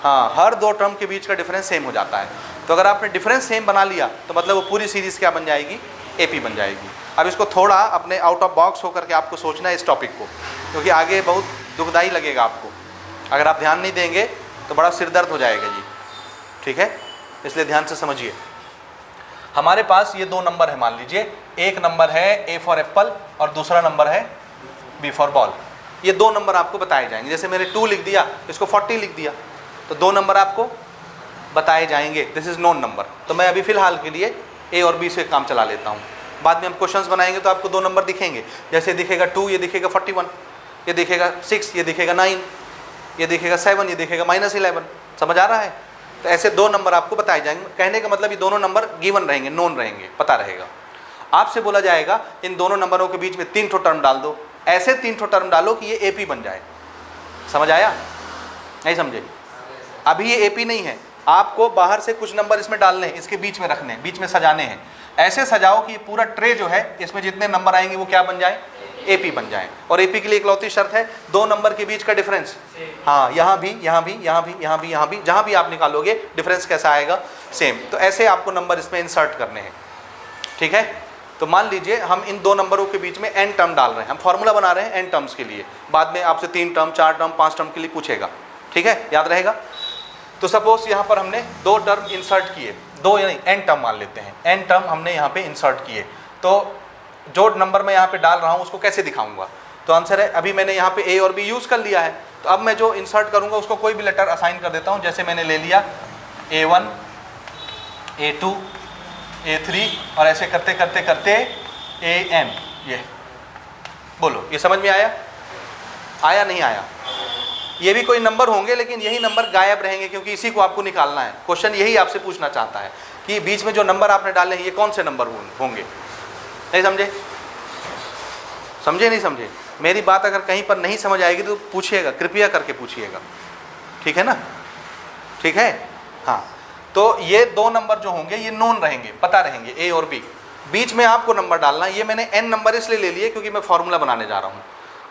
हाँ, हर 2 टर्म के बीच का डिफरेंस सेम हो जाता है। तो अगर आपने डिफरेंस सेम बना लिया तो मतलब वो पूरी सीरीज़ क्या बन जाएगी? AP बन जाएगी। अब इसको थोड़ा अपने आउट ऑफ बॉक्स होकर के आपको सोचना है इस टॉपिक को, क्योंकि आगे बहुत दुखदाई लगेगा आपको। अगर आप ध्यान नहीं देंगे तो बड़ा सिरदर्द हो जाएगा जी। ठीक है, इसलिए ध्यान से समझिए। हमारे पास ये 2 नंबर है, मान लीजिए एक नंबर है A फॉर एप्पल और दूसरा नंबर है B फॉर बॉल। ये 2 नंबर आपको बताए जाएंगे। जैसे मैंने 2 लिख दिया, इसको 40 लिख दिया, तो 2 नंबर आपको बताए जाएंगे। This is known number. तो मैं अभी फ़िलहाल के लिए A और B से काम चला लेता हूँ। बाद में हम क्वेश्चंस बनाएंगे तो आपको 2 नंबर दिखेंगे। जैसे दिखेगा 2, ये दिखेगा 41, ये दिखेगा 6, ये दिखेगा 9, ये दिखेगा 7, ये दिखेगा -11। समझ आ रहा है? तो ऐसे 2 नंबर आपको बताए जाएंगे। कहने का मतलब ये दोनों नंबर गिवन रहेंगे, नोन रहेंगे, पता रहेगा। आपसे बोला जाएगा इन दोनों नंबरों के बीच में 3 ठो टर्म डाल दो। ऐसे 3 ठो टर्म डालो कि ये AP बन जाए। समझ आया? नहीं समझे? अभी ये AP नहीं है, आपको बाहर से कुछ नंबर इसमें डालने हैं, इसके बीच में रखने हैं, बीच में सजाने हैं। ऐसे सजाओ कि ये पूरा ट्रे जो है इसमें जितने नंबर आएंगे वो क्या बन जाए? AP बन जाए। और AP के लिए इकलौती शर्त है 2 नंबर के बीच का डिफरेंस। हाँ, यहाँ भी, यहाँ भी, यहाँ भी, यहाँ भी, यहाँ भी, जहाँ भी आप निकालोगे डिफरेंस कैसा आएगा? सेम। तो ऐसे आपको नंबर इसमें इंसर्ट करने हैं। ठीक है, तो मान लीजिए हम इन 2 नंबरों के बीच में n टर्म डाल रहे हैं। हम फॉर्मूला बना रहे हैं n टर्म्स के लिए। बाद में आपसे 3 टर्म, 4 टर्म, 5 टर्म के लिए पूछेगा। ठीक है, याद रहेगा? तो सपोज यहाँ पर हमने 2 टर्म इंसर्ट किए, 2 यानी n टर्म मान लेते हैं, n टर्म हमने यहाँ पे इंसर्ट किए। तो जो नंबर मैं यहाँ पे डाल रहा हूँ उसको कैसे दिखाऊंगा? तो आंसर है, अभी मैंने यहाँ पे A और B यूज़ कर लिया है, तो अब मैं जो इंसर्ट करूँगा उसको कोई भी लेटर असाइन कर देता हूँ। जैसे मैंने ले लिया A1, A2, A3 और ऐसे करते करते करते AN। ये बोलो, ये समझ में आया? आया नहीं आया? ये भी कोई नंबर होंगे, लेकिन यही नंबर गायब रहेंगे क्योंकि इसी को आपको निकालना है। क्वेश्चन यही आपसे पूछना चाहता है कि बीच में जो नंबर आपने डाले हैं ये कौन से नंबर होंगे। नहीं समझे? समझे नहीं समझे? मेरी बात अगर कहीं पर नहीं समझ आएगी तो पूछिएगा, कृपया करके पूछिएगा। ठीक है ना? ठीक है, हाँ। तो ये 2 नंबर जो होंगे ये नोन रहेंगे, पता रहेंगे, A और B। बीच में आपको नंबर डालना। ये मैंने n नंबर इसलिए ले लिए क्योंकि मैं फॉर्मूला बनाने जा रहा हूँ।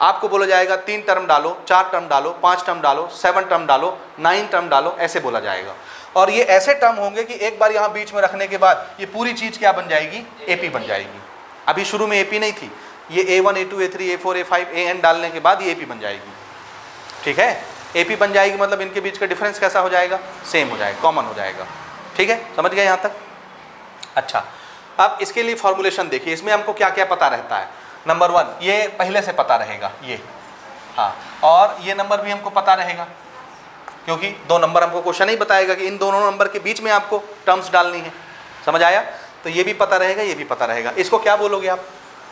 आपको बोला जाएगा 3 टर्म डालो, 4 टर्म डालो, 5 टर्म डालो, 7 टर्म डालो, 9 टर्म डालो, ऐसे बोला जाएगा। और ये ऐसे टर्म होंगे कि एक बार यहाँ बीच में रखने के बाद ये पूरी चीज़ क्या बन जाएगी? AP बन जाएगी। अभी शुरू में AP नहीं थी, ये A1, A2, A3, A4, A5, AN डालने के बाद ये AP बन जाएगी। ठीक है, AP बन जाएगी मतलब इनके बीच का डिफरेंस कैसा हो जाएगा? सेम हो जाएगा, कॉमन हो जाएगा। ठीक है, समझ गए यहाँ तक? अच्छा, अब इसके लिए फॉर्मुलेशन देखिए, इसमें हमको क्या क्या पता रहता है। नंबर 1 ये पहले से पता रहेगा ये, हाँ, और ये नंबर भी हमको पता रहेगा क्योंकि 2 नंबर हमको क्वेश्चन ही बताएगा कि इन दोनों नंबर के बीच में आपको टर्म्स डालनी है। समझ आया? तो ये भी पता रहेगा, ये भी पता रहेगा। इसको क्या बोलोगे आप?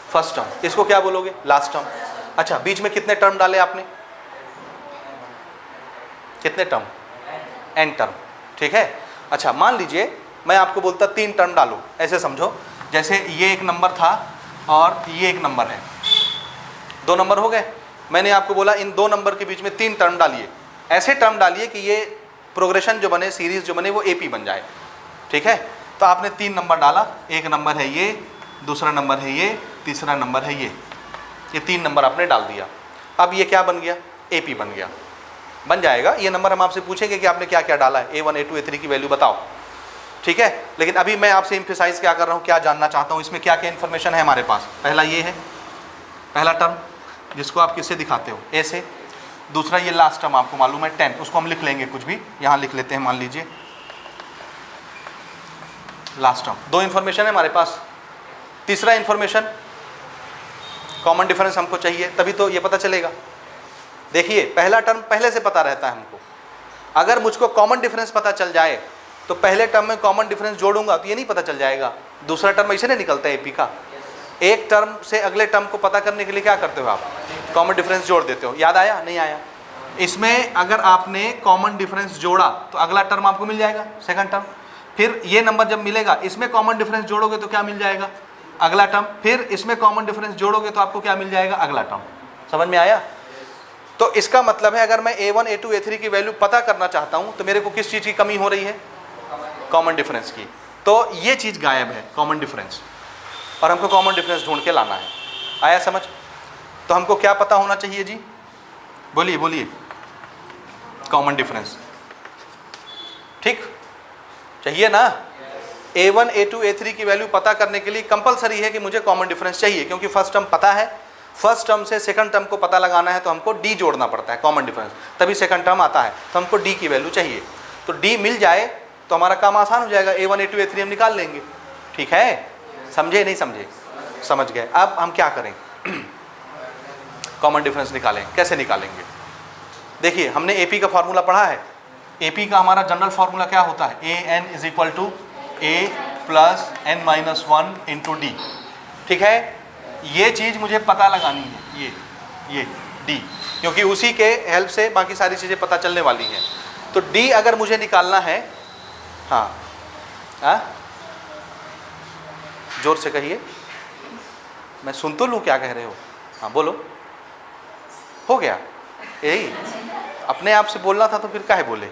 First term. इसको क्या बोलोगे? Last term. अच्छा, बीच में कितने टर्म डाले आपने? कितने टर्म? n term. ठीक है। अच्छा, मान लीजिए मैं आपको बोलता 3 टर्म डालो, ऐसे समझो जैसे ये एक नंबर था और ये एक नंबर है, 2 नंबर हो गए। मैंने आपको बोला इन 2 नंबर के बीच में 3 टर्म डालिए, ऐसे टर्म डालिए कि ये प्रोग्रेशन जो बने, सीरीज जो बने वो AP बन जाए। ठीक है। तो आपने 3 नंबर डाला, एक नंबर है ये, दूसरा नंबर है ये, तीसरा नंबर है ये 3 नंबर आपने डाल दिया। अब ये क्या बन गया? AP बन गया। बन जाएगा ये नंबर। हम आपसे पूछेंगे कि आपने क्या क्या डाला है, A1 A2 A3 की वैल्यू बताओ। ठीक है। लेकिन अभी मैं आपसे एम्फेसाइज क्या कर रहा हूँ, क्या जानना चाहता हूँ, इसमें क्या क्या इन्फॉर्मेशन है हमारे पास। पहला ये है, पहला टर्म जिसको आप किससे दिखाते हो? A से। दूसरा ये लास्ट टर्म आपको मालूम है 10, उसको हम लिख लेंगे कुछ भी, यहाँ लिख लेते हैं, मान लीजिए लास्ट टर्म। 2 इन्फॉर्मेशन है हमारे पास। तीसरा इन्फॉर्मेशन कॉमन डिफरेंस हमको चाहिए, तभी तो ये पता चलेगा। देखिए पहला टर्म पहले से पता रहता है हमको। अगर मुझको कॉमन डिफरेंस पता चल जाए तो पहले टर्म में कॉमन डिफरेंस जोड़ूंगा तो ये नहीं पता चल जाएगा। दूसरा टर्म ऐसे नहीं निकलता है AP का। एक टर्म से अगले टर्म को पता करने के लिए क्या करते हो आप? कॉमन डिफरेंस जोड़ देते हो। याद आया? नहीं आया? इसमें अगर आपने कॉमन डिफरेंस जोड़ा तो अगला टर्म आपको मिल जाएगा, सेकंड टर्म। फिर ये नंबर जब मिलेगा इसमें कॉमन डिफरेंस जोड़ोगे तो क्या मिल जाएगा? अगला टर्म। फिर इसमें कॉमन डिफरेंस जोड़ोगे तो आपको क्या मिल जाएगा? अगला टर्म। समझ में आया? तो इसका मतलब है अगर मैं A1 A2 A3 की वैल्यू पता करना चाहता हूं तो मेरे को किस चीज़ की कमी हो रही है? कॉमन डिफरेंस की। तो ये चीज़ गायब है, कॉमन डिफरेंस, और हमको कॉमन डिफरेंस ढूंढ के लाना है। आया समझ? तो हमको क्या पता होना चाहिए जी? बोलिए बोलिए। Common difference. ठीक चाहिए ना? A1 A2 A3 की वैल्यू पता करने के लिए कंपलसरी है कि मुझे कॉमन डिफरेंस चाहिए, क्योंकि फर्स्ट टर्म पता है, फर्स्ट टर्म से सेकंड टर्म को पता लगाना है तो हमको D जोड़ना पड़ता है, कॉमन डिफरेंस, तभी सेकंड टर्म आता है। तो हमको D की वैल्यू चाहिए। तो D मिल जाए तो हमारा काम आसान हो जाएगा, A1 A2 A3 हम निकाल लेंगे। ठीक है? समझे नहीं समझे? समझ गए। अब हम क्या करें? कॉमन डिफरेंस निकालें। कैसे निकालेंगे? देखिए हमने AP का फॉर्मूला पढ़ा है। AP का हमारा जनरल फार्मूला क्या होता है? AN = A + n-1 × D। ठीक है। ये चीज़ मुझे पता लगानी है, ये D, क्योंकि उसी के हेल्प से बाकी सारी चीज़ें पता चलने वाली हैं। तो D अगर मुझे निकालना है, हाँ जोर से कहिए, मैं सुन तो लूँ क्या कह रहे हो। हाँ बोलो। हो गया? यही अपने आप से बोलना था तो फिर काहे बोले?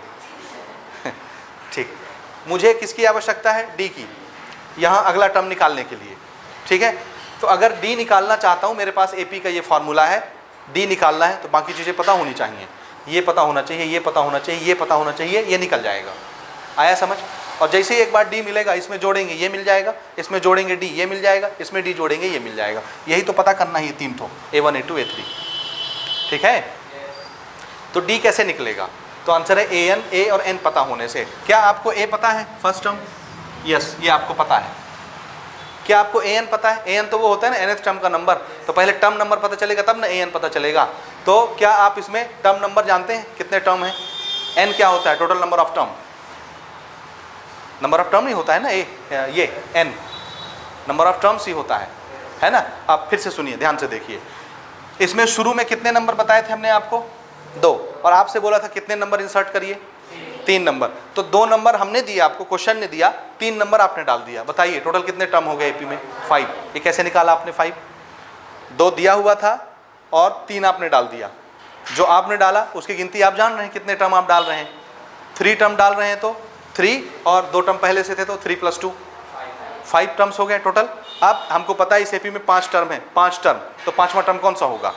ठीक। मुझे किसकी आवश्यकता है? D की, यहाँ अगला टर्म निकालने के लिए। ठीक है। तो अगर D निकालना चाहता हूँ, मेरे पास AP का ये फार्मूला है, D निकालना है तो बाकी चीज़ें पता होनी चाहिए। ये पता होना चाहिए, ये पता होना चाहिए, ये पता होना चाहिए, ये निकल जाएगा। आया समझ? और जैसे ही एक बार D मिलेगा, इसमें जोड़ेंगे ये मिल जाएगा, इसमें जोड़ेंगे D ये मिल जाएगा, इसमें D जोड़ेंगे ये मिल जाएगा। यही तो पता करना है, ये 3 तो A1 A2 A3। ठीक है। तो D कैसे निकलेगा? तो आंसर है AN, A और N पता होने से। क्या आपको A पता है फर्स्ट टर्म? यस, ये आपको पता है। क्या आपको AN पता है? AN तो वो होता है ना nth टर्म का नंबर। तो पहले टर्म नंबर पता चलेगा तब ना AN पता चलेगा। तो क्या आप इसमें टर्म नंबर जानते हैं कितने टर्म है? N क्या होता है? Total number of term. Number of term ही होता है ना ये N, नंबर ऑफ टर्म्स ही होता है ना? आप फिर से सुनिए, ध्यान से देखिए। इसमें शुरू में कितने नंबर बताए थे हमने आपको? 2, और आपसे बोला था कितने नंबर इंसर्ट करिए? 3 नंबर। तो 2 नंबर हमने दिया आपको, क्वेश्चन ने दिया, 3 नंबर आपने डाल दिया। बताइए टोटल कितने टर्म हो गए AP में? 5। ये कैसे निकाला आपने 5? 2 दिया हुआ था और 3 आपने डाल दिया। जो आपने डाला उसकी गिनती आप जान रहे हैं, कितने टर्म आप डाल रहे हैं। 3 टर्म डाल रहे हैं तो 3, और 2 टर्म पहले से थे तो 3 + 2 5 टर्म्स हो गए टोटल। अब हमको पता है इस AP में 5 टर्म है, 5 टर्म, तो 5वां टर्म कौन सा होगा?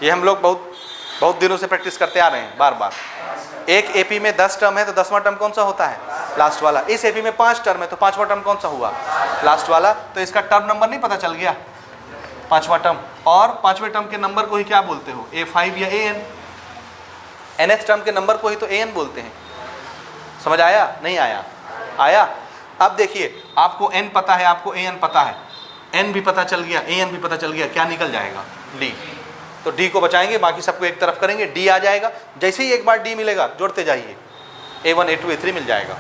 ये हम लोग बहुत दिनों से प्रैक्टिस करते आ रहे हैं बार बार। एक AP में 10 टर्म है तो 10वां टर्म कौन सा होता है? लास्ट वाला। इस AP में 5 टर्म है तो 5वां टर्म कौन सा हुआ? लास्ट वाला। तो इसका टर्म नंबर नहीं पता चल गया? 5वां टर्म। और 5वें टर्म के नंबर को ही क्या बोलते हो? A5 या AN। nth टर्म के नंबर को ही तो AN बोलते हैं। समझ आया? नहीं आया? आया। अब देखिए आपको n पता है, आपको an पता है, n भी पता चल गया, an भी पता चल गया, क्या निकल जाएगा? d। तो d को बचाएंगे, बाकी सबको एक तरफ करेंगे, d आ जाएगा। जैसे ही एक बार d मिलेगा जोड़ते जाइए, a1 a2 a3 मिल जाएगा।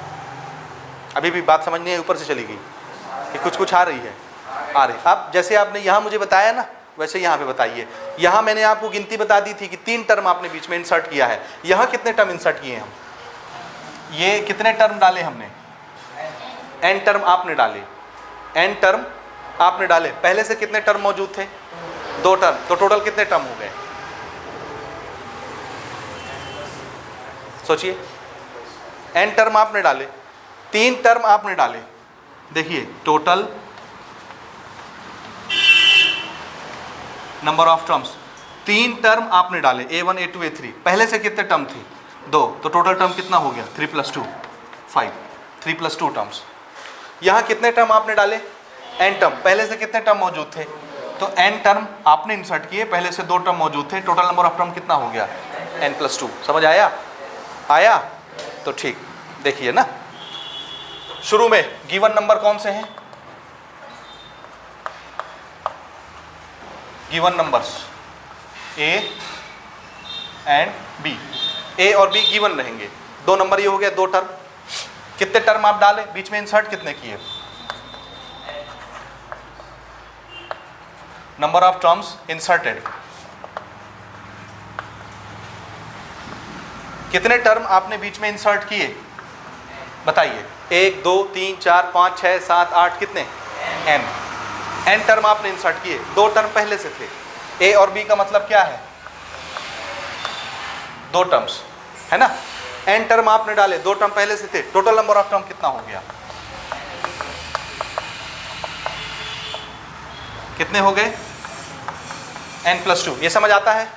अभी भी बात समझ नहीं है, ऊपर से चली गई कि कुछ कुछ आ रही है, आ रही। अब जैसे आपने यहाँ मुझे बताया ना, वैसे यहाँ पे बताइए। यहाँ मैंने आपको गिनती बता दी थी कि 3 टर्म आपने बीच में इंसर्ट किया है। यहाँ कितने टर्म इंसर्ट किए हम? ये कितने टर्म डाले हमने? n टर्म आपने डाले, n टर्म आपने डाले। पहले से कितने टर्म मौजूद थे? 2 टर्म। तो टोटल कितने टर्म हो गए? सोचिए, n टर्म आपने डाले, 3 टर्म आपने डाले। देखिए total number of terms, 3 term आपने डाले, a1 a2 a3। पहले से कितने टर्म थी? 2। तो टोटल टर्म कितना हो गया? 3 + 2 5, 3 + 2 टर्म्स। यहाँ कितने टर्म आपने डाले? n term. पहले से कितने टर्म मौजूद थे? तो n टर्म आपने इंसर्ट किए, पहले से 2 टर्म मौजूद थे। टोटल नंबर ऑफ टर्म कितना हो गया? n + 2। समझ आया? आया? तो ठीक, देखिए ना, शुरू में गिवन नंबर कौन से हैं? Given numbers a and b, a और b गिवन रहेंगे। 2 नंबर ये हो गया, 2 टर्म। कितने टर्म आप डाले? बीच में इंसर्ट कितने किए? Number of terms inserted. कितने टर्म आपने बीच में इंसर्ट किए? बताइए। 1 2 3 4 5 6 7 8, कितने? n टर्म आपने इंसर्ट किए। 2 टर्म पहले से थे। a और b का मतलब क्या है? 2 टर्म्स, है ना? n टर्म आपने डाले, 2 टर्म पहले से थे। टोटल नंबर ऑफ टर्म कितना हो गया? कितने हो गए? n + 2। ये समझ आता है?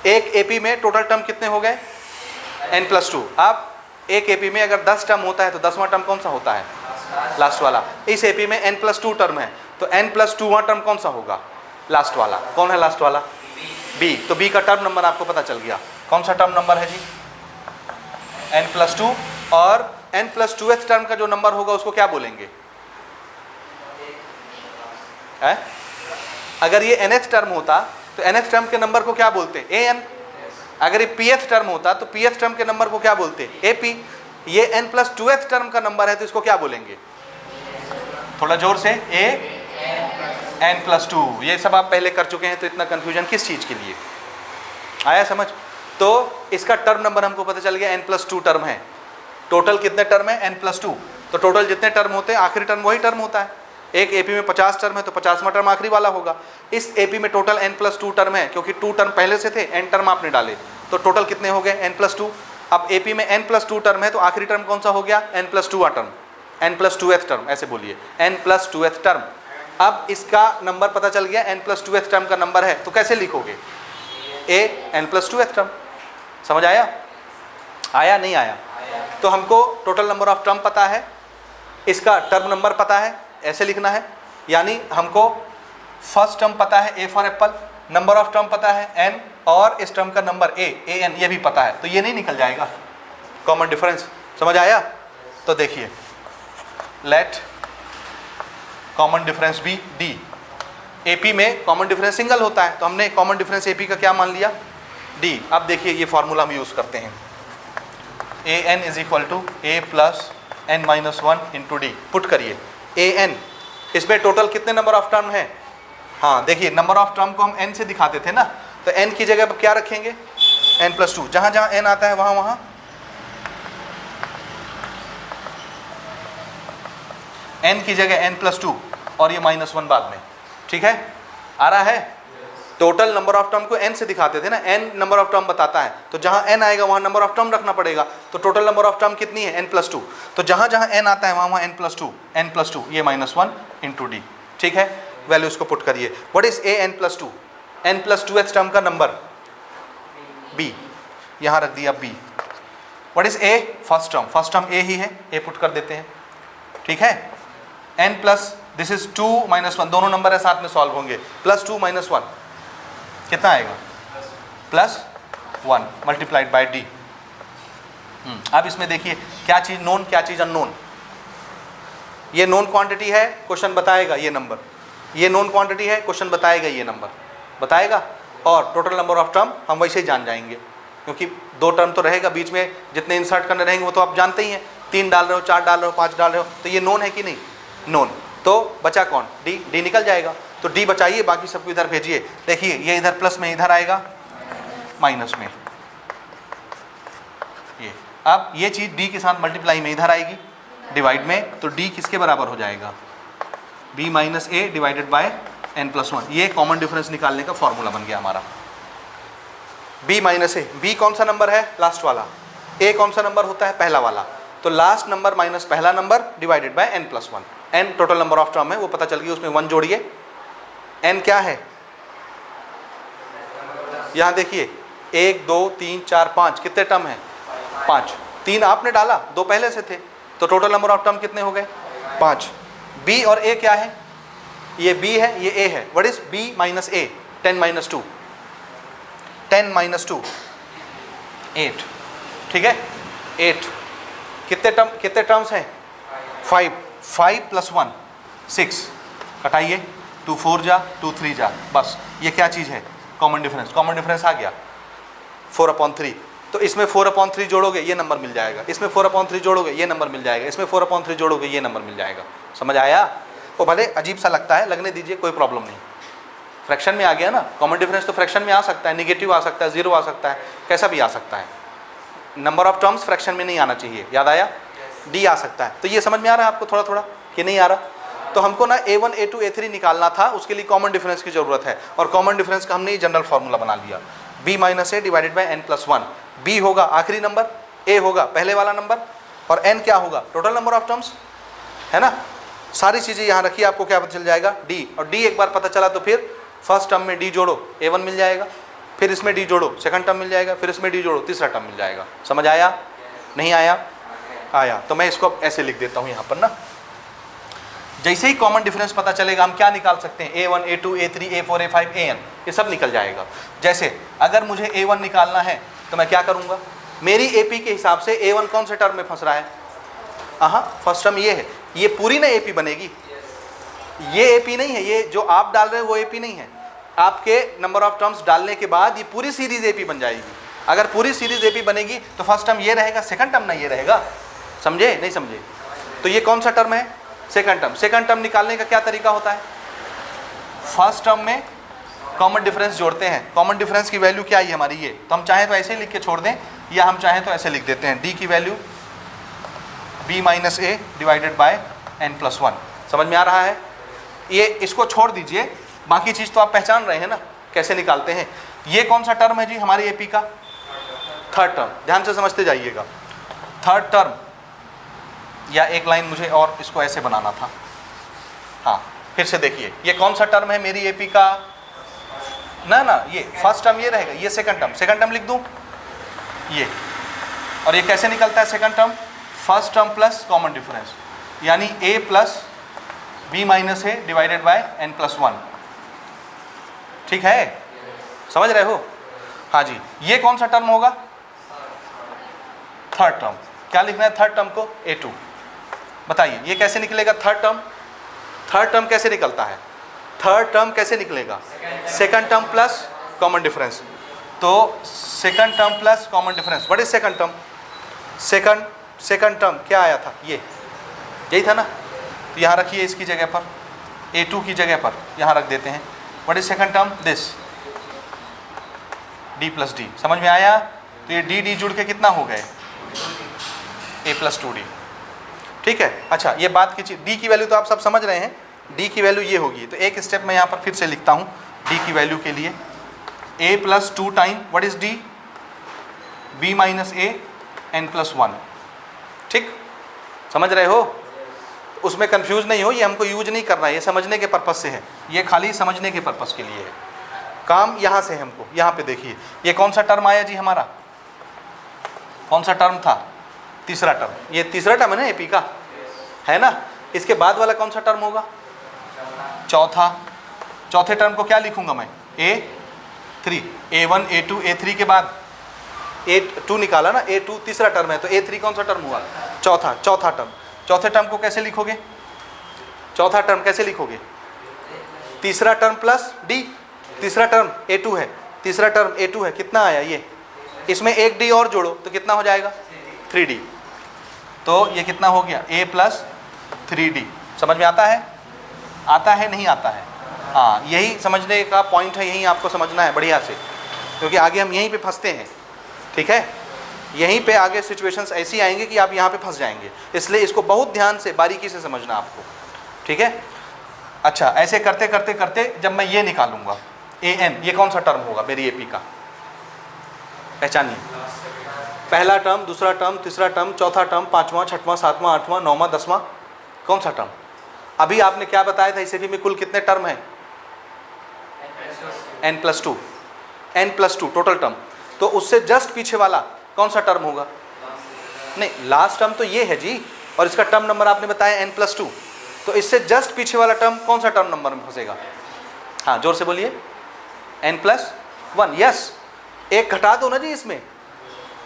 एक एपी में टोटल टर्म कितने हो गए? n + 2। अब एक एपी में अगर 10 टर्म होता है तो 10वां टर्म कौन सा होता है? लास्ट वाला। इस एपी में n + 2 टर्म है, तो n + 2वां टर्म कौन सा होगा? लास्ट वाला। कौन है लास्ट वाला? b। तो b का टर्म नंबर आपको पता चल गया। कौन सा टर्म नंबर है जी? n + 2। और n + 2th टर्म का जो नंबर होगा उसको क्या बोलेंगे? है? अगर ये nth टर्म होता तो nth टर्म के नंबर को क्या बोलते? an। अगर ये pth टर्म होता तो pth टर्म के नंबर को क्या बोलते? ap। ये n + 2th टर्म का नंबर है तो इसको क्या बोलेंगे? थोड़ा जोर से, a n + 2। ये सब आप पहले कर चुके हैं, तो इतना कंफ्यूजन किस चीज के लिए? आया समझ? तो इसका टर्म नंबर हमको पता चल गया, n + 2 टर्म है। टोटल कितने टर्म है? n + 2। तो टोटल जितने टर्म होते हैं, आखिरी टर्म वही टर्म होता है। एक एपी में 50 टर्म है तो 50वां टर्म आखिरी वाला होगा। इस एपी में टोटल n + 2 टर्म है, क्योंकि 2 टर्म पहले से थे, n टर्म आपने डाले, तो टोटल कितने हो गए? n + 2। अब एपी में n + 2 टर्म है तो आखिरी टर्म कौन सा हो गया? n + 2वां टर्म, n + 2th टर्म, ऐसे बोलिए, n + 2th टर्म। अब इसका नंबर पता चल गया, n + 2th टर्म का नंबर है, तो कैसे लिखोगे? a n + 2th term. समझ आया? आया नहीं आया? तो हमको टोटल नंबर ऑफ टर्म पता है, इसका टर्म नंबर पता है, ऐसे लिखना है। यानी हमको फर्स्ट टर्म पता है, a for Apple, number of term पता है n, और इस टर्म का नंबर an ये भी पता है, तो ये नहीं निकल जाएगा कॉमन डिफरेंस। समझ आया? तो देखिए, let common difference be d। AP में कॉमन डिफरेंस सिंगल होता है, तो हमने कॉमन डिफरेंस एपी का क्या मान लिया? d। अब देखिए ये फॉर्मूला हम यूज करते हैं, an = a + n - 1 × d। Put करिए an। इसमें टोटल कितने नंबर ऑफ टर्म है? हाँ देखिए, नंबर ऑफ टर्म को हम n से दिखाते थे ना, तो n की जगह पर क्या रखेंगे? n + 2। जहाँ जहाँ n आता है वहाँ वहाँ n की जगह n + 2 और ये -1 बाद में। ठीक है? आ रहा है? टोटल नंबर ऑफ टर्म को n से दिखाते थे ना, n नंबर ऑफ टर्म बताता है, तो जहाँ n आएगा वहाँ नंबर ऑफ टर्म रखना पड़ेगा। तो टोटल नंबर ऑफ टर्म कितनी है? n + 2। तो जहाँ जहाँ n आता है वहाँ वहाँ n + 2, n + 2, ये -1 × d। ठीक है? वैल्यू इसको पुट करिए। What is a n + 2? n + 2th term का नंबर b, यहाँ रख दिया b। What is a? First term a ही है, a पुट कर देते हैं। ठीक है? n प्लस दिस इज 2 - 1, दोनों नंबर है साथ में सॉल्व होंगे, +2 - 1 कितना आएगा? +1 × d। अब इसमें देखिए क्या चीज़ नोन, क्या चीज़ अननोन। ये नोन क्वांटिटी है, क्वेश्चन बताएगा ये नंबर, ये नोन क्वांटिटी है, क्वेश्चन बताएगा ये नंबर, बताएगा। और टोटल नंबर ऑफ टर्म हम वैसे ही जान जाएंगे, क्योंकि 2 टर्म तो रहेगा बीच में, जितने इंसर्ट करने रहेंगे वो तो आप जानते ही हैं, 3 डाल रहे हो, 4 डाल रहे हो, 5 डाल रहे हो, तो ये नोन है कि नहीं, नोन। तो बचा कौन, डी, डी निकल जाएगा, तो डी बचाइए, बाकी सबको इधर भेजिए। देखिए ये इधर प्लस में इधर आएगा माइनस में, ये अब ये चीज़ डी के साथ मल्टीप्लाई में इधर आएगी डिवाइड में, तो डी किसके बराबर हो जाएगा, b minus A divided by n+1। ये कॉमन डिफरेंस निकालने का फॉर्मूला बन गया हमारा, b माइनस ए। b कौन सा नंबर है, लास्ट वाला, a कौन सा नंबर होता है, पहला वाला, तो लास्ट नंबर माइनस पहला number divided by n+1। n total number of term है, वो पता चल गई, उसमें 1 जोड़िए। n क्या है, यहाँ देखिए 1 2 3 4 5, कितने टर्म है, 5, 3 आपने डाला, 2 पहले से थे, तो टोटल नंबर ऑफ टर्म कितने हो गए, 5। b और a क्या है, ये b है, ये a है। What is b minus a, 10 minus 2, 10 minus 2 8, ठीक है 8। कितने टर्म्स हैं, 5, 5 + 1 6, कटाइए, 2 4 जा, 2 3 जा, बस ये क्या चीज़ है, कॉमन डिफरेंस। कॉमन डिफरेंस आ गया 4/3, तो इसमें 4/3 जोड़ोगे ये नंबर मिल जाएगा, इसमें 4/3 जोड़ोगे ये नंबर मिल जाएगा, इसमें 4/3 जोड़ोगे ये नंबर मिल जाएगा। समझ आया, वो भले अजीब सा लगता है, लगने दीजिए, कोई प्रॉब्लम नहीं। फ्रैक्शन में आ गया ना, कॉमन डिफरेंस तो फ्रैक्शन में आ सकता है, निगेटिव आ सकता है, 0 आ सकता है, कैसा भी आ सकता है। नंबर ऑफ टर्म्स फ्रैक्शन में नहीं आना चाहिए, याद आया, डी आ सकता है। तो ये समझ में आ रहा है आपको थोड़ा थोड़ा कि नहीं आ रहा। तो हमको ना a1 a2 a3 निकालना था, उसके लिए कॉमन डिफरेंस की जरूरत है, और कॉमन डिफरेंस का हमने जनरल फार्मूला बना लिया, b minus A divided by n+1। b होगा आखिरी नंबर, a होगा पहले वाला नंबर, और n क्या होगा, टोटल नंबर ऑफ टर्म्स, है ना। सारी चीज़ें यहाँ रखिए, आपको क्या पता चल जाएगा, d। और d एक बार पता चला तो फिर फर्स्ट टर्म में d जोड़ो, a1 मिल जाएगा, फिर इसमें d जोड़ो, सेकंड टर्म मिल जाएगा, फिर इसमें d जोड़ो, तीसरा टर्म मिल जाएगा। समझ आया, नहीं आया, आया। तो मैं इसको ऐसे लिख देता हूँ यहाँ पर ना, जैसे ही कॉमन डिफरेंस पता चलेगा हम क्या निकाल सकते हैं, a1 a2 a3 a4 a5 an, ये सब निकल जाएगा। जैसे अगर मुझे a1 निकालना है तो मैं क्या करूँगा, मेरी AP के हिसाब से a1 कौन से टर्म में फंस रहा है, हाँ फर्स्ट टर्म ये है, ये पूरी ना AP बनेगी, ये AP नहीं है, ये जो आप डाल रहे हैं वो AP नहीं है। आपके नंबर ऑफ टर्म्स डालने के बाद ये पूरी सीरीज AP बन जाएगी। अगर पूरी सीरीज AP बनेगी तो फर्स्ट टर्म ये रहेगा, सेकंड टर्म ना ये रहेगा, समझे नहीं समझे। तो ये कौन सा टर्म है, सेकंड टर्म। सेकंड टर्म निकालने का क्या तरीका होता है, फर्स्ट टर्म में कॉमन डिफरेंस जोड़ते हैं। कॉमन डिफरेंस की वैल्यू क्या है हमारी, ये तो हम चाहें तो ऐसे ही लिख के छोड़ दें, या हम चाहें तो ऐसे लिख देते हैं, d की value b minus A divided by n+1। समझ में आ रहा है, ये इसको छोड़ दीजिए, बाकी चीज़ तो आप पहचान रहे हैं ना कैसे निकालते हैं। ये कौन सा टर्म है जी हमारी AP का, थर्ड टर्म, ध्यान से समझते जाइएगा। थर्ड टर्म, या एक लाइन मुझे और इसको ऐसे बनाना था, हाँ फिर से देखिए, ये कौन सा टर्म है मेरी AP का, ना ना ये फर्स्ट टर्म ये रहेगा, ये सेकंड टर्म, सेकंड टर्म लिख दूं ये, और ये कैसे निकलता है second term, first term plus common difference, यानी a plus b minus A divided by n+1। ठीक है, समझ रहे हो, हाँ जी। ये कौन सा टर्म होगा, थर्ड टर्म। क्या लिखना है थर्ड टर्म को, a2। बताइए ये कैसे निकलेगा थर्ड टर्म, थर्ड टर्म कैसे निकलता है, थर्ड टर्म कैसे निकलेगा, second term plus common difference. तो second term plus common difference, what is second term, second term क्या आया था, ये यही था ना। तो यहाँ रखिए इसकी जगह पर, a2 की जगह पर यहाँ रख देते हैं, what is second term, this d plus D. समझ में आया, तो ये d जुड़ के कितना हो गए, a प्लस 2d। ठीक है, अच्छा ये बात की चीज़, d की वैल्यू तो आप सब समझ रहे हैं, d की वैल्यू ये होगी। तो एक स्टेप मैं यहाँ पर फिर से लिखता हूँ d की वैल्यू के लिए, a plus 2 time what is d, b minus A n+1। ठीक, समझ रहे हो, उसमें कंफ्यूज नहीं हो, ये हमको यूज नहीं करना है, ये समझने के पर्पज़ से है, ये खाली समझने के पर्पज़ के लिए है, काम यहाँ से हमको। यहाँ पे देखिए ये कौन सा टर्म आया जी हमारा, कौन सा टर्म था, तीसरा टर्म, ये तीसरा टर्म है ना AP का, है ना। इसके बाद वाला कौन सा टर्म होगा, चौथा। चौथे टर्म को क्या लिखूंगा मैं, a3, a1 a2 a3 के बाद a2 निकाला ना, a2 तीसरा टर्म है, तो a3 कौन सा टर्म हुआ, चौथा, चौथा टर्म। चौथे टर्म को कैसे लिखोगे, चौथा टर्म कैसे लिखोगे? तीसरा टर्म प्लस डी, तीसरा टर्म a2 है, तीसरा टर्म a2 है, कितना आया ये, इसमें एक डी और जोड़ो तो कितना हो जाएगा 3d। तो ये कितना हो गया a प्लस 3d। समझ में आता है? आता है नहीं आता है? हाँ, यही समझने का पॉइंट है, यही आपको समझना है बढ़िया से, क्योंकि आगे हम यहीं पे फंसते हैं। ठीक है, यहीं पे आगे सिचुएशंस ऐसी आएंगी कि आप यहाँ पे फंस जाएंगे, इसलिए इसको बहुत ध्यान से बारीकी से समझना आपको। ठीक है, अच्छा ऐसे करते करते करते जब मैं ये निकालूंगा an, ये कौन सा टर्म होगा मेरी AP का? पहचानिए, पहला टर्म, दूसरा टर्म, तीसरा टर्म, चौथा टर्म, पांचवा, छठवां, सातवां, आठवां, नौवां, 10वां, कौन सा टर्म? अभी आपने क्या बताया था, इस AP में कुल कितने टर्म हैं? n+2, n+2 total term. तो उससे जस्ट पीछे वाला कौन सा टर्म होगा? नहीं, लास्ट टर्म तो ये है जी, और इसका टर्म नंबर आपने बताया n+2, तो इससे जस्ट पीछे वाला टर्म कौन सा टर्म नंबर में फंसेगा? हाँ जोर से बोलिए, n+1। यस, एक घटा दो ना जी इसमें,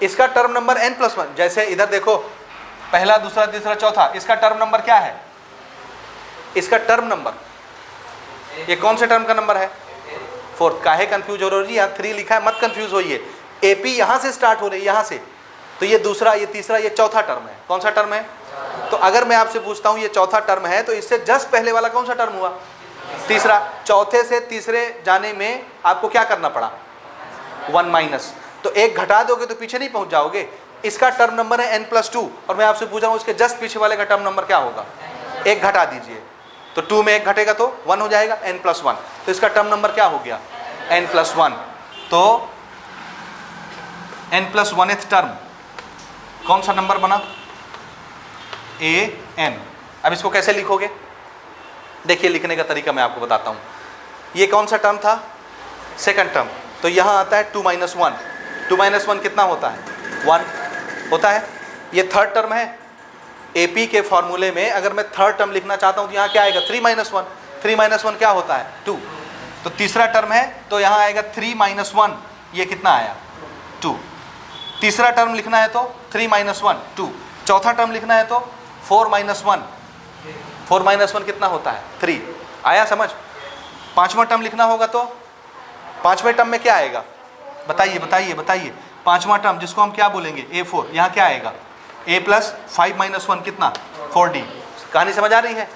इसका टर्म नंबर n+1। जैसे इधर देखो, पहला, दूसरा, तीसरा, चौथा, इसका टर्म नंबर क्या है? इसका टर्म नंबर, ये कौन से टर्म का नंबर है? 4th। काहे कंफ्यूज हो रहे हो जी, यहाँ 3 लिखा है, मत कंफ्यूज होइए। AP यहाँ से स्टार्ट हो रही है, यहाँ से, तो ये दूसरा, ये तीसरा, ये चौथा टर्म है। कौन सा टर्म है? तो अगर मैं आपसे पूछता हूँ ये चौथा टर्म है, तो इससे जस्ट पहले वाला कौन सा टर्म हुआ? तीसरा। चौथे से तीसरे जाने में आपको क्या करना पड़ा? 1 माइनस, तो एक घटा दोगे तो पीछे नहीं पहुंच जाओगे। इसका टर्म नंबर है n+2, और मैं आपसे पूछ रहा हूँ इसके जस्ट पीछे वाले का टर्म नंबर क्या होगा? एक घटा दीजिए, तो 2 में एक घटेगा तो 1 हो जाएगा, n+1। तो इसका टर्म नंबर क्या हो गया? n+1। तो n+1th टर्म कौन सा नंबर बना? an। अब इसको कैसे लिखोगे? देखिए, लिखने का तरीका मैं आपको बताता हूँ। ये कौन सा टर्म था? Second term. तो यहाँ आता है 2 - 1। 2 - 1 कितना होता है? 1 होता है। ये थर्ड टर्म है। AP के फॉर्मूले में अगर मैं थर्ड टर्म लिखना चाहता हूँ तो यहाँ क्या आएगा? 3 - 1। 3 - 1 क्या होता है? 2। तो तीसरा टर्म है तो यहाँ आएगा 3 - 1, ये कितना आया? 2। तीसरा टर्म लिखना है तो 3 - 1, 2। चौथा टर्म लिखना है तो 4 - 1। 4 - 1 कितना होता है? 3। आया समझ? पांचवा टर्म लिखना होगा तो पांचवें टर्म में क्या आएगा? बताइए बताइए बताइए। पांचवा टर्म जिसको हम क्या बोलेंगे? A4। यहाँ क्या आएगा? A + 5 - 1 कितना? 4D। कहानी समझ आ रही है?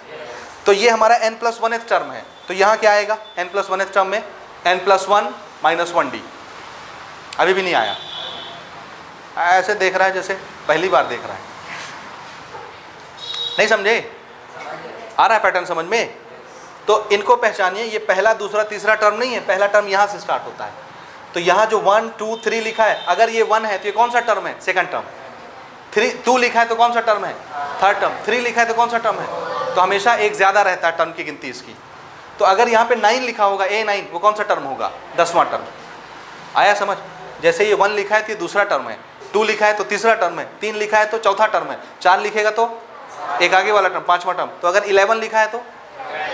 तो ये हमारा n+1th टर्म है। तो यहाँ क्या आएगा? n+1th टर्म में n+1 - 1D। अभी भी नहीं आया? ऐसे देख रहा है जैसे पहली बार देख रहा है। नहीं समझे? आ रहा है पैटर्न समझ में? तो इनको पहचानिए, ये पहला, दूसरा, तीसरा टर्म नहीं है। पहला टर्म यहाँ से स्टार्ट होता है। तो यहाँ जो 1 2 3 लिखा है, अगर ये 1 है तो ये कौन सा टर्म है? Second term. 2 लिखा है तो कौन सा टर्म है? Third term. 3 लिखा है तो कौन सा टर्म है? तो हमेशा एक ज़्यादा रहता है टर्म की गिनती इसकी। तो अगर यहाँ पे 9 लिखा होगा, A9, वो कौन सा टर्म होगा? 10वां टर्म। आया समझ? जैसे ये 1 लिखा है तो ये दूसरा टर्म है, 2 लिखा है तो तीसरा टर्म है, 3 लिखा है तो चौथा टर्म है, 4 लिखेगा तो एक आगे वाला टर्म, 5वां टर्म। तो अगर 11 लिखा है तो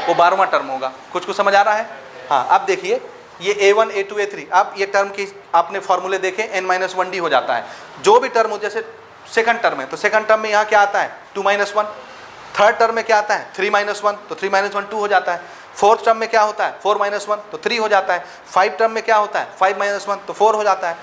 वो 12वां टर्म होगा। कुछ कुछ समझ आ रहा है? हाँ, अब देखिए ये A1 A2 A3, अब ये टर्म की आपने फॉर्मूले देखे, n - 1D हो जाता है। जो भी टर्म हो, जैसे सेकंड टर्म है तो सेकंड टर्म में यहाँ क्या आता है? 2 - 1। थर्ड टर्म में क्या आता है? 3 - 1, तो 3 - 1 2 हो जाता है। फोर्थ टर्म में क्या होता है? 4 - 1, तो 3 हो जाता है। 5 टर्म में क्या होता है? 5 - 1, तो 4 हो जाता है।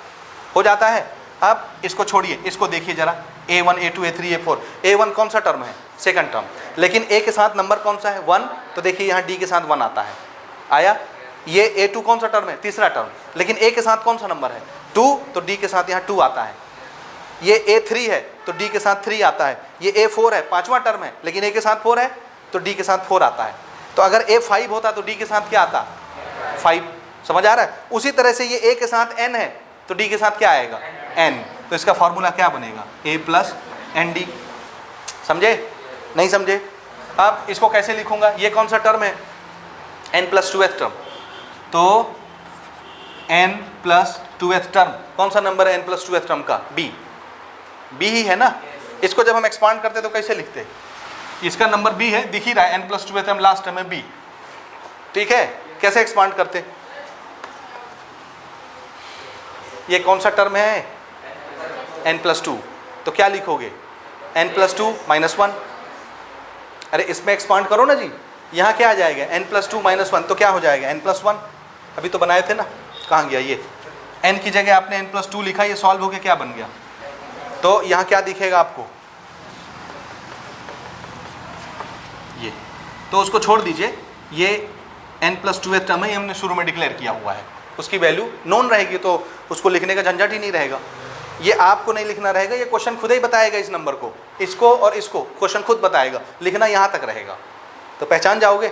हो जाता है। अब इसको छोड़िए, इसको देखिए जरा, A1 A2 A3 A4। A1 कौन सा टर्म है? Second term. लेकिन A के साथ नंबर कौन सा है? 1। तो देखिए यहाँ D के साथ 1 आता है। आया? ये A2 कौन सा टर्म है? तीसरा टर्म। लेकिन A के साथ कौन सा नंबर है? 2। तो D के साथ यहाँ 2 आता है। ये A3 है तो D के साथ 3 आता है। ये A4 है, 5वां टर्म है, लेकिन A के साथ 4 है तो D के साथ 4 आता है। तो अगर A5 होता तो D के साथ क्या आता? 5। समझ आ रहा है? उसी तरह से ये A के साथ n है तो D के साथ क्या आएगा? n। तो इसका फॉर्मूला क्या बनेगा? A + ND। समझे? नहीं समझे? अब इसको कैसे लिखूंगा? ये कौन सा टर्म है? n+2th term. तो n+2th टर्म कौन सा नंबर है n+2th टर्म का? B। B ही है ना? इसको जब हम एक्सपांड करते तो कैसे लिखते? इसका नंबर B है, दिख ही रहा है, n+2th टर्म लास्ट टर्म है B। ठीक है? कैसे एक्सपांड करते? ये कौन सा टर्म है? n+2। तो क्या लिखोगे? n+2 - 1। अरे इसमें एक्सपांड करो ना जी, यहाँ क्या आ जाएगा n+2 - 1, तो क्या हो जाएगा n+1, अभी तो बनाए थे ना, कहाँ गया ये, n की जगह आपने n+2 लिखा, ये सॉल्व होके क्या बन गया, तो यहाँ क्या दिखेगा आपको, ये, तो उसको छोड़ दीजिए, ये n+2 टर्म है, ये हमने शुरू में डिक्लेयर किया हुआ है, उसकी वैल्यू नोन रहेगी तो उसको लिखने का झंझट ही नहीं रहेगा, ये आपको नहीं लिखना रहेगा, ये क्वेश्चन खुद ही बताएगा इस नंबर को, इसको और इसको क्वेश्चन खुद बताएगा, लिखना यहाँ तक रहेगा, तो पहचान जाओगे।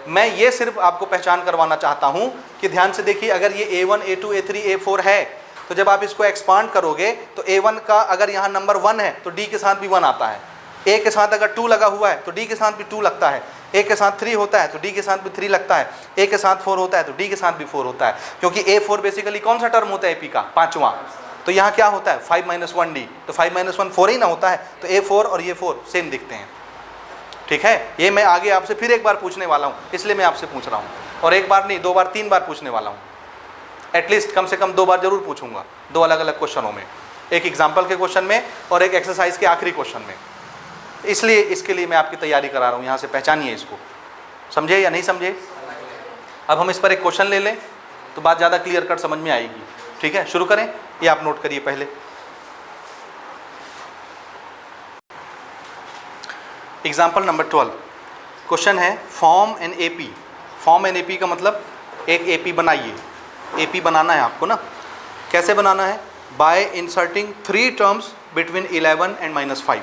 मैं ये सिर्फ आपको पहचान करवाना चाहता हूँ कि ध्यान से देखिए, अगर ये A1 A2 A3 A4 है तो जब आप इसको एक्सपांड करोगे तो A1 का अगर यहाँ नंबर 1 है तो D के साथ भी 1 आता है, A के साथ अगर 2 लगा हुआ है तो D के साथ भी 2 लगता है, A के साथ 3 होता है तो D के साथ भी 3 लगता है, A के साथ 4 होता है तो D के साथ भी 4 होता है, क्योंकि A4 बेसिकली कौन सा टर्म होता है AP का, पाँचवा, तो यहाँ क्या होता है 5 - 1D, तो 5 - 1 4 ही ना होता है, तो A4 और ये 4 सेम दिखते हैं, ठीक है। ये मैं आगे आपसे फिर एक बार पूछने वाला हूँ, इसलिए मैं आपसे पूछ रहा हूँ, और एक बार नहीं 2 बार 3 बार पूछने वाला हूँ, एटलीस्ट कम से कम 2 बार जरूर पूछूंगा, 2 अलग अलग क्वेश्चनों में, एक एग्जाम्पल के क्वेश्चन में और एक एक्सरसाइज के आखिरी क्वेश्चन में, इसलिए इसके लिए मैं आपकी तैयारी करा रहा हूँ, यहाँ से पहचानिए इसको, समझे या नहीं समझे। अब हम इस पर एक क्वेश्चन ले लें तो बात ज़्यादा क्लियर कट समझ में आएगी, ठीक है, शुरू करें, ये आप नोट करिए पहले। एग्जाम्पल नंबर 12, क्वेश्चन है form an AP। Form an AP का मतलब एक AP बनाइए, AP बनाना है आपको ना, कैसे बनाना है, bye inserting 3 terms between 11 and -5।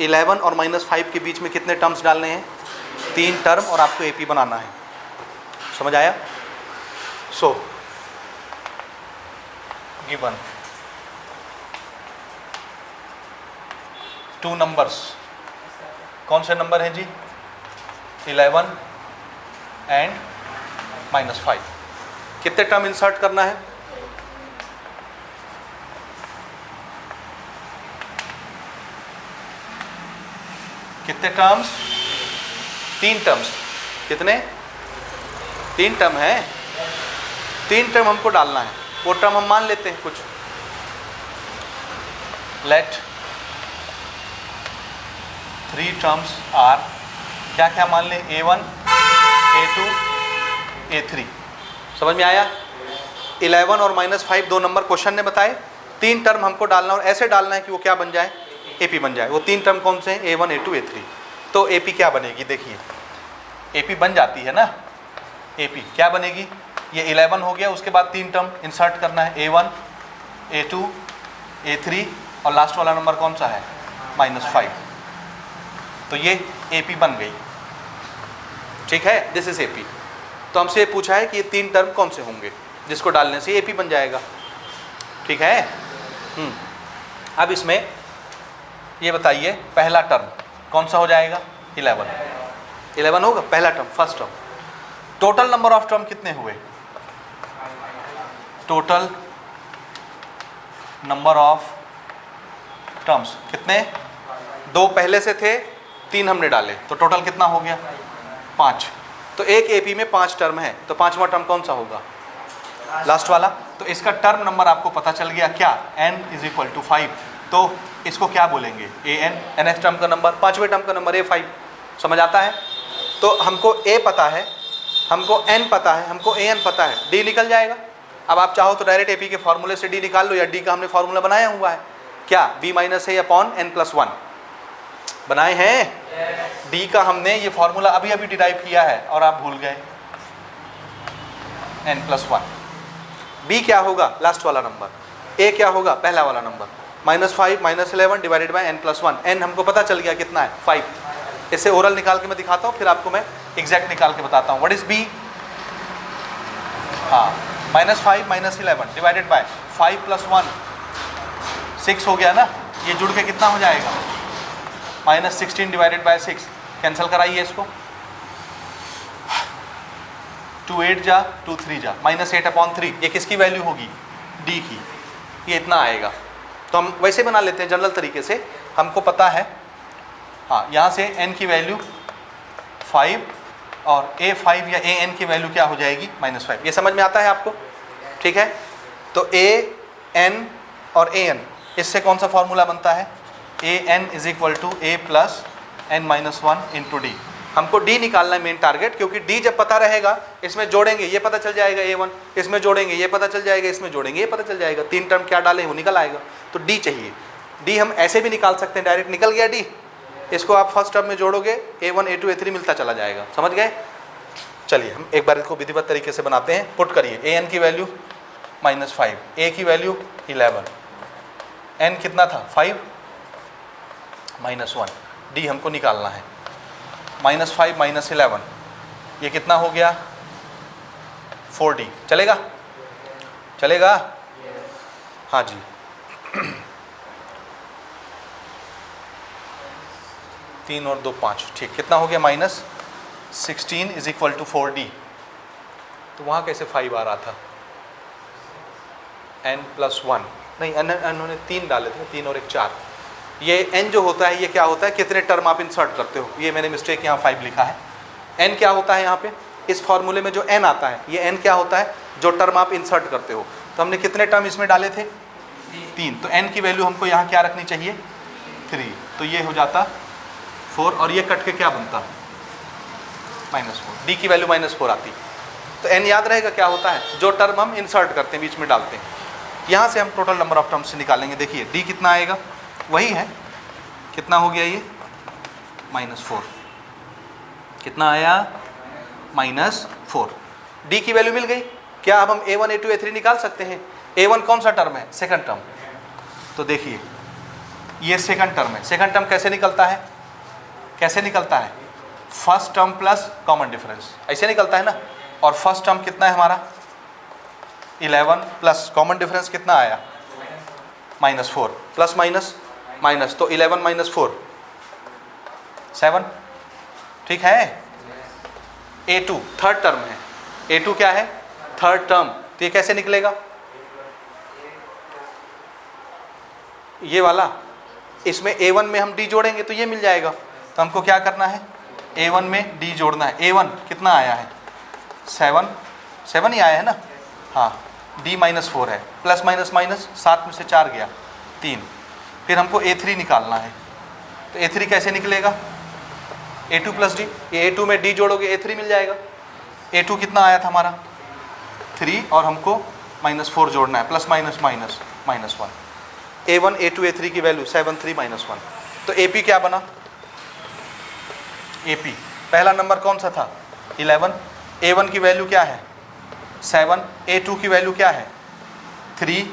11 और -5 के बीच में कितने टर्म्स डालने हैं, 3 टर्म, और आपको AP बनाना है, समझ आया। सो गिवन 2 नंबर्स, कौन से नंबर हैं जी, 11 एंड -5, कितने टर्म इंसर्ट करना है, कितने टर्म्स, 3 टर्म्स, कितने, 3 टर्म है, 3 टर्म हमको डालना है, वो टर्म हम मान लेते हैं कुछ, लेट 3 टर्म्स आर, क्या क्या मान लें, A1 A2 A3, समझ में आया। 11 और -5 2 नंबर क्वेश्चन ने बताए, 3 टर्म हमको डालना, और ऐसे डालना है कि वो क्या बन जाए, AP बन जाए। वो 3 टर्म कौन से हैं, A1 A2 A3, तो AP क्या बनेगी, देखिए AP बन जाती है ना, AP क्या बनेगी, ये 11 हो गया, उसके बाद 3 टर्म इंसर्ट करना है, A1 A2 A3, और लास्ट वाला नंबर कौन सा है, -5, तो ये AP बन गई, ठीक है, दिस इज AP। तो हमसे ये पूछा है कि ये 3 टर्म कौन से होंगे जिसको डालने से AP बन जाएगा, ठीक है। अब इसमें ये बताइए पहला टर्म कौन सा हो जाएगा, 11 होगा पहला term, first term. Total number of term कितने हुए, टोटल नंबर ऑफ टर्म्स कितने, 2 पहले से थे, 3 हमने डाले, तो टोटल कितना हो गया, 5। तो एक AP में 5 टर्म है, तो 5वां टर्म कौन सा होगा, लास्ट वाला। तो इसका टर्म नंबर आपको पता चल गया क्या, n = 5, तो इसको क्या बोलेंगे, nth टर्म का नंबर, 5वें टर्म का नंबर A5, समझ आता है। तो हमको A पता है, हमको n पता है, हमको an पता है, D निकल जाएगा। अब आप चाहो तो डायरेक्ट AP के फॉर्मूले से D निकाल लो, या D का हमने फॉर्मूला बनाया हुआ है, क्या B - A/n+1 बनाए हैं, D का हमने ये फॉर्मूला अभी अभी डिराइव किया है और आप भूल गए, n+1। B क्या होगा, लास्ट वाला नंबर, A क्या होगा, पहला वाला number, -5 -11 divided by n+1, n हमको पता चल गया कितना है, 5। इसे ओरल निकाल के मैं दिखाता हूँ, फिर आपको मैं एग्जैक्ट निकाल के बताता हूँ। व्हाट इज B, हाँ, -5 -11 डिवाइडेड बाय 5 + 1 6 हो गया ना, ये जुड़ के कितना हो जाएगा, -16 डिवाइडेड बाय 6, कैंसिल कराइए इसको, 2 8 जा 2 3 जा, -8/3, ये किसकी वैल्यू होगी, D की, ये इतना आएगा। तो हम वैसे बना लेते हैं जनरल तरीके से, हमको पता है, हाँ, यहाँ से n की वैल्यू 5 और A5 या AN की वैल्यू क्या हो जाएगी, -5, ये समझ में आता है आपको, ठीक है। तो AN और AN, इससे कौन सा फॉर्मूला बनता है, AN = A + n minus 1 into D. हमको d निकालना है मेन टारगेट, क्योंकि d जब पता रहेगा इसमें जोड़ेंगे ये पता चल जाएगा a1, इसमें जोड़ेंगे ये पता चल जाएगा, इसमें जोड़ेंगे ये पता चल जाएगा, 3 टर्म क्या डालें वो निकल आएगा। तो d चाहिए। d हम ऐसे भी निकाल सकते हैं, डायरेक्ट निकल गया d, इसको आप फर्स्ट टर्म में जोड़ोगे a1 a2 a3 मिलता चला जाएगा। समझ गए? चलिए हम एक बार इसको विधिवत तरीके से बनाते हैं। पुट करिए, an की वैल्यू -5, a की वैल्यू 11, n कितना था 5 -1, d हमको निकालना है। -5 -11 ये कितना हो गया 4d। चलेगा? चलेगा? हाँ जी। 3 और 2 5, ठीक। कितना हो गया -16 = 4d। तो वहाँ कैसे 5 आ रहा था? n+1 नहीं, उन्होंने 3 डाले थे, 3 और 1 4। ये n जो होता है ये क्या होता है, कितने टर्म आप इंसर्ट करते हो। ये मैंने मिस्टेक यहाँ 5 लिखा है। n क्या होता है यहाँ पे, इस फॉर्मूले में जो n आता है, ये n क्या होता है, जो टर्म आप इंसर्ट करते हो। तो हमने कितने टर्म इसमें डाले थे 3, तो n की वैल्यू हमको यहाँ क्या रखनी चाहिए 3, तो ये हो जाता 4 और ये कट के क्या बनता -4, d की वैल्यू -4 आती। तो n याद रहेगा क्या होता है, जो टर्म हम इंसर्ट करते हैं बीच में डालते हैं। यहाँ से हम टोटल नंबर ऑफ टर्म्स से निकालेंगे। देखिए d कितना आएगा, वही है, कितना हो गया ये -4, कितना आया -4। d की वैल्यू मिल गई। क्या अब हम a1 a2 a3 निकाल सकते हैं? a1 कौन सा टर्म है, सेकंड टर्म। तो देखिए ये सेकंड टर्म है। सेकंड टर्म कैसे निकलता है, कैसे निकलता है, first term plus common difference, ऐसे निकलता है ना। और फर्स्ट टर्म कितना है हमारा 11 प्लस कॉमन डिफरेंस कितना आया -4, प्लस माइनस माइनस, तो 11 - 4 7, ठीक है। a2 थर्ड टर्म है, a2 क्या है थर्ड टर्म। तो ये कैसे निकलेगा, ये वाला, इसमें a1 में हम d जोड़ेंगे तो ये मिल जाएगा। तो हमको क्या करना है, a1 में d जोड़ना है। a1 कितना आया है 7 ही आया है ना, हाँ। d -4 है, प्लस माइनस माइनस, 7 में से 4 गया 3। फिर हमको a3 निकालना है। तो a3 कैसे निकलेगा, a2 + d, ये a2 में d जोड़ोगे a3 मिल जाएगा। a2 कितना आया था हमारा 3 और हमको -4 जोड़ना है, plus minus minus -1। a1 a2 a3 की वैल्यू 7 3 -1। तो AP क्या बना, AP पहला नंबर कौन सा था 11, a1 की वैल्यू क्या है 7, a2 की वैल्यू क्या है 3,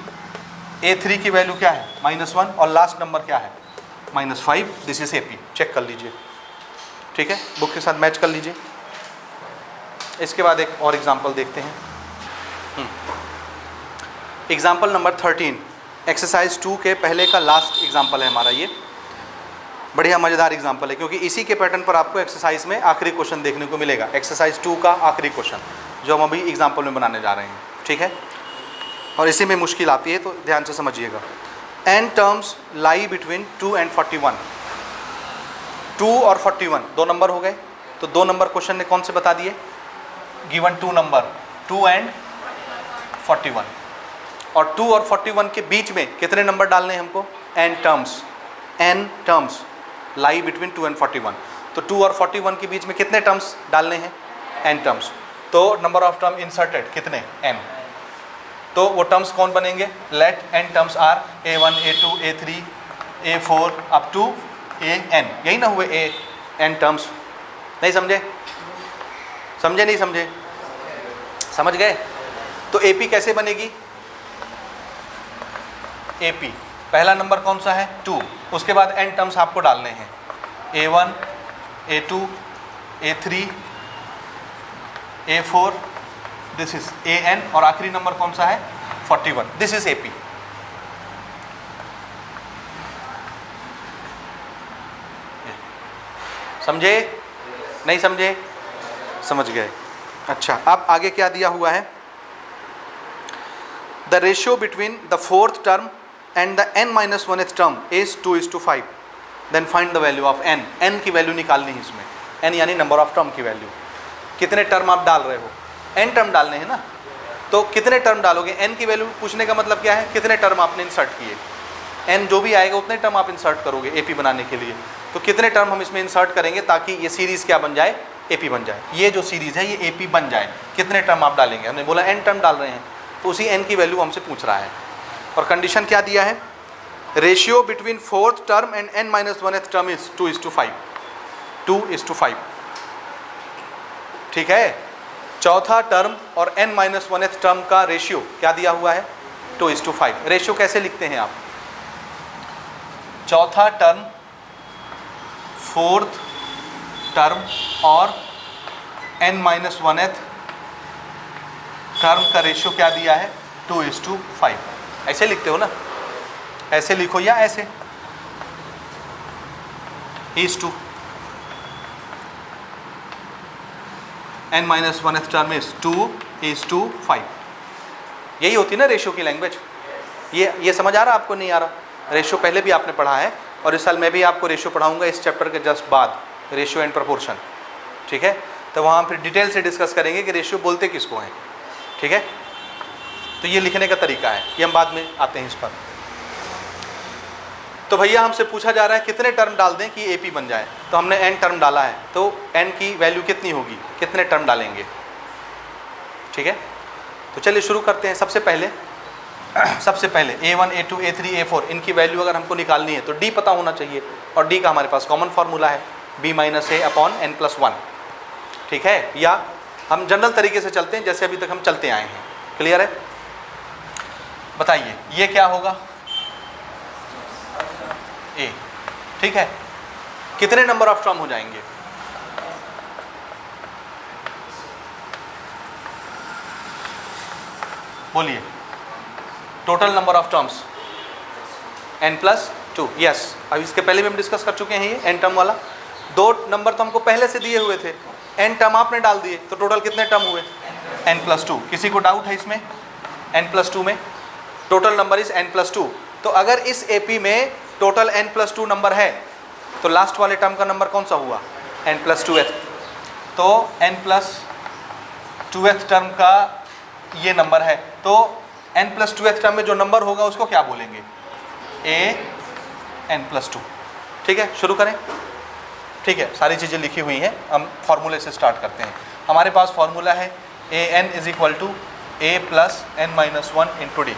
a3 की वैल्यू क्या है -1 और लास्ट नंबर क्या है -5। This is AP। चेक कर लीजिए, ठीक है, बुक के साथ मैच कर लीजिए। इसके बाद एक और एग्जांपल देखते हैं। एग्जांपल नंबर 13, एक्सरसाइज 2 के पहले का लास्ट एग्जांपल है हमारा। ये बढ़िया मज़ेदार एग्जांपल है, क्योंकि इसी के पैटर्न पर आपको एक्सरसाइज में आखिरी क्वेश्चन देखने को मिलेगा। एक्सरसाइज 2 का आखिरी क्वेश्चन जो हम अभी एग्जांपल में बनाने जा रहे हैं, ठीक है। और इसी में मुश्किल आती है, तो ध्यान से समझिएगा। n terms lie between 2 and 41। 2 और 41 दो नंबर हो गए। तो 2 नंबर क्वेश्चन ने कौन से बता दिए, गिवन 2 नंबर 2 and 41। और 2 और 41 के बीच में कितने नंबर डालने हैं हमको, n terms lie between 2 and 41। तो 2 और 41 के बीच में कितने टर्म्स डालने हैं, n टर्म्स। तो नंबर ऑफ टर्म इंसर्टेड कितने, n। तो वो टर्म्स कौन बनेंगे, let n terms are a1 a2 a3 a4 up to an। यही ना हुए n टर्म्स। नहीं समझे, समझे नहीं समझे, समझ गए। तो AP कैसे बनेगी, AP पहला नंबर कौन सा है 2, उसके बाद n टर्म्स आपको डालने हैं a1 a2 a3 a4, this is an, और आखिरी नंबर कौन सा है 41, दिस इज AP। समझे नहीं समझे, समझ गए। अच्छा, अब आगे क्या दिया हुआ है, the ratio between the fourth term and the n-1th term is 2:5। Then find the value of n। n की वैल्यू निकालनी है इसमें, n यानी नंबर ऑफ टर्म की वैल्यू। कितने टर्म आप डाल रहे हो, n टर्म डालने हैं ना। तो कितने टर्म डालोगे, n की वैल्यू पूछने का मतलब क्या है, कितने टर्म आपने इंसर्ट किए। n जो भी आएगा उतने टर्म आप इंसर्ट करोगे AP बनाने के लिए। तो कितने टर्म हम इसमें इंसर्ट करेंगे ताकि ये सीरीज़ क्या बन जाए, एपी बन जाए। ये जो सीरीज़ है ये एपी बन जाए, कितने टर्म आप डालेंगे? हमने बोला n टर्म डाल रहे हैं, तो उसी n की वैल्यू हमसे पूछ रहा है। और कंडीशन क्या दिया है? Ratio between fourth term and n-1th term is 2:5, 2:5। ठीक है, चौथा टर्म और n-1th टर्म का रेशियो क्या दिया हुआ है? 2:5। रेशियो कैसे लिखते हैं आप? चौथा टर्म, फोर्थ टर्म और n-1th टर्म का रेशियो क्या दिया है? 2:5। ऐसे लिखते हो ना? ऐसे लिखो या ऐसे, (2) n-1th टर्म इज 2:5। यही होती ना रेशियो की लैंग्वेज। ये समझ आ रहा आपको? नहीं आ रहा? रेशियो पहले भी आपने पढ़ा है और इस साल मैं भी आपको रेशियो पढ़ाऊंगा इस चैप्टर के जस्ट बाद, रेशियो एंड प्रोपोर्शन। ठीक है, तो वहाँ फिर डिटेल से डिस्कस करेंगे कि रेशियो बोलते किसको हैं। ठीक है, तो ये लिखने का तरीका है, ये हम बाद में आते हैं इस पर। तो भैया हमसे पूछा जा रहा है कितने टर्म डाल दें कि एपी बन जाए। तो हमने n टर्म डाला है, तो n की वैल्यू कितनी होगी, कितने टर्म डालेंगे? ठीक है, तो चलिए शुरू करते हैं। सबसे पहले a1, a2, a3, a4 इनकी वैल्यू अगर हमको निकालनी है तो d पता होना चाहिए, और d का हमारे पास कॉमन फार्मूला है b-a/n+1। ठीक है, या हम जनरल तरीके से चलते हैं जैसे अभी तक हम चलते आए हैं। क्लियर है? बताइए ये क्या होगा? a। ठीक है, कितने नंबर ऑफ टर्म हो जाएंगे? बोलिए, total number of terms n+2। Yes, अब इसके पहले भी हम डिस्कस कर चुके हैं ये n टर्म वाला। 2 नंबर तो हमको पहले से दिए हुए थे, n टर्म आपने डाल दिए, तो टोटल कितने टर्म हुए? n+2। किसी को डाउट है इसमें? n+2 में टोटल नंबर इज n+2। तो अगर इस एपी में टोटल n+2 नंबर है तो लास्ट वाले टर्म का नंबर कौन सा हुआ? n+2th। तो n+2th टर्म का ये नंबर है, तो n+2th टर्म में जो नंबर होगा उसको क्या बोलेंगे? an+2। ठीक है, शुरू करें। ठीक है, सारी चीज़ें लिखी हुई हैं, हम फॉर्मूले से स्टार्ट करते हैं। हमारे पास फॉर्मूला है an = a + n-1 × d,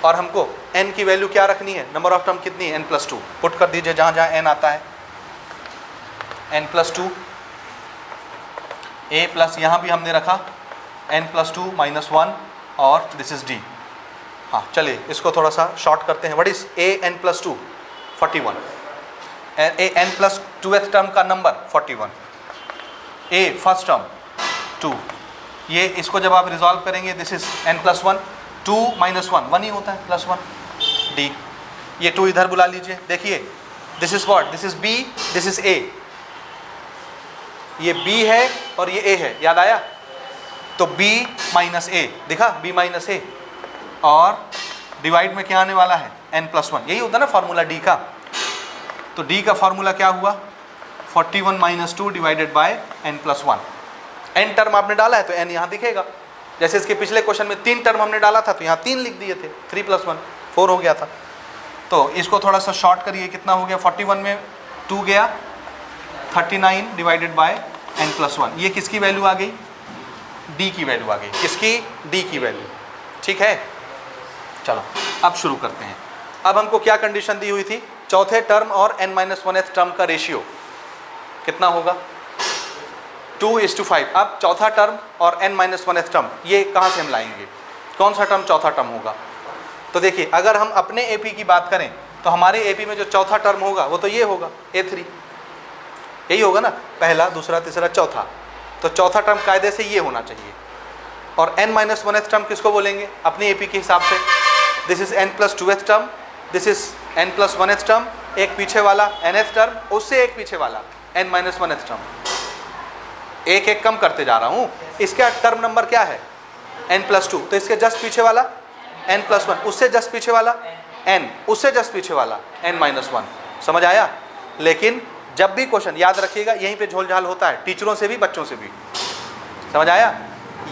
और हमको n की वैल्यू क्या रखनी है? नंबर ऑफ टर्म कितनी है? n+2। पुट कर दीजिए जहाँ जहाँ n आता है, n+2 a प्लस, यहाँ भी हमने रखा n+2 - 1 और दिस इज d। हाँ चलिए इसको थोड़ा सा शॉर्ट करते हैं। What is an+2? 41। n+2th term का नंबर 41, a फर्स्ट टर्म 2। ये इसको जब आप रिजॉल्व करेंगे, दिस इज n+1, 2 - 1 1 ही होता है, +1 d। ये 2 इधर बुला लीजिए। देखिए this is what? This is b, this is a। ये b है और ये a है, याद आया? तो b - a दिखा, b - a, और डिवाइड में क्या आने वाला है? n+1। यही होता है ना फार्मूला d का। तो d का फार्मूला क्या हुआ? 41 - 2 / n+1। n टर्म आपने डाला है तो n यहाँ दिखेगा। जैसे इसके पिछले क्वेश्चन में 3 टर्म हमने डाला था तो यहाँ 3 लिख दिए थे, 3 + 1 4 हो गया था। तो इसको थोड़ा सा शॉर्ट करिए, कितना हो गया? 41 में 2 गया, 39 / n+1। ये किसकी वैल्यू आ गई? d की वैल्यू आ गई। किसकी? d की वैल्यू। ठीक है, चलो अब शुरू करते हैं। अब हमको क्या कंडीशन दी हुई थी? चौथे टर्म और n-1th टर्म का रेशियो कितना होगा? 2:5। अब चौथा टर्म और n-1th टर्म ये कहाँ से हम लाएंगे? कौन सा टर्म चौथा टर्म होगा? तो देखिए अगर हम अपने एपी की बात करें तो हमारे एपी में जो चौथा टर्म होगा वो तो ये होगा, a3। यही होगा ना, पहला, दूसरा, तीसरा, चौथा। तो चौथा टर्म कायदे से ये होना चाहिए। और n-1th टर्म किसको बोलेंगे अपनी एपी के हिसाब से? This is n+2th term, this is n+1th term, एक पीछे वाला nth टर्म, उससे एक पीछे वाला n-1th टर्म। एक एक कम करते जा रहा हूँ। इसका टर्म नंबर क्या है? n+2। तो इसके जस्ट पीछे वाला n+1, उससे जस्ट पीछे वाला n, उससे जस्ट पीछे वाला n-1। समझ आया? लेकिन जब भी क्वेश्चन, याद रखिएगा यहीं पे झोलझाल होता है, टीचरों से भी बच्चों से भी। समझ आया?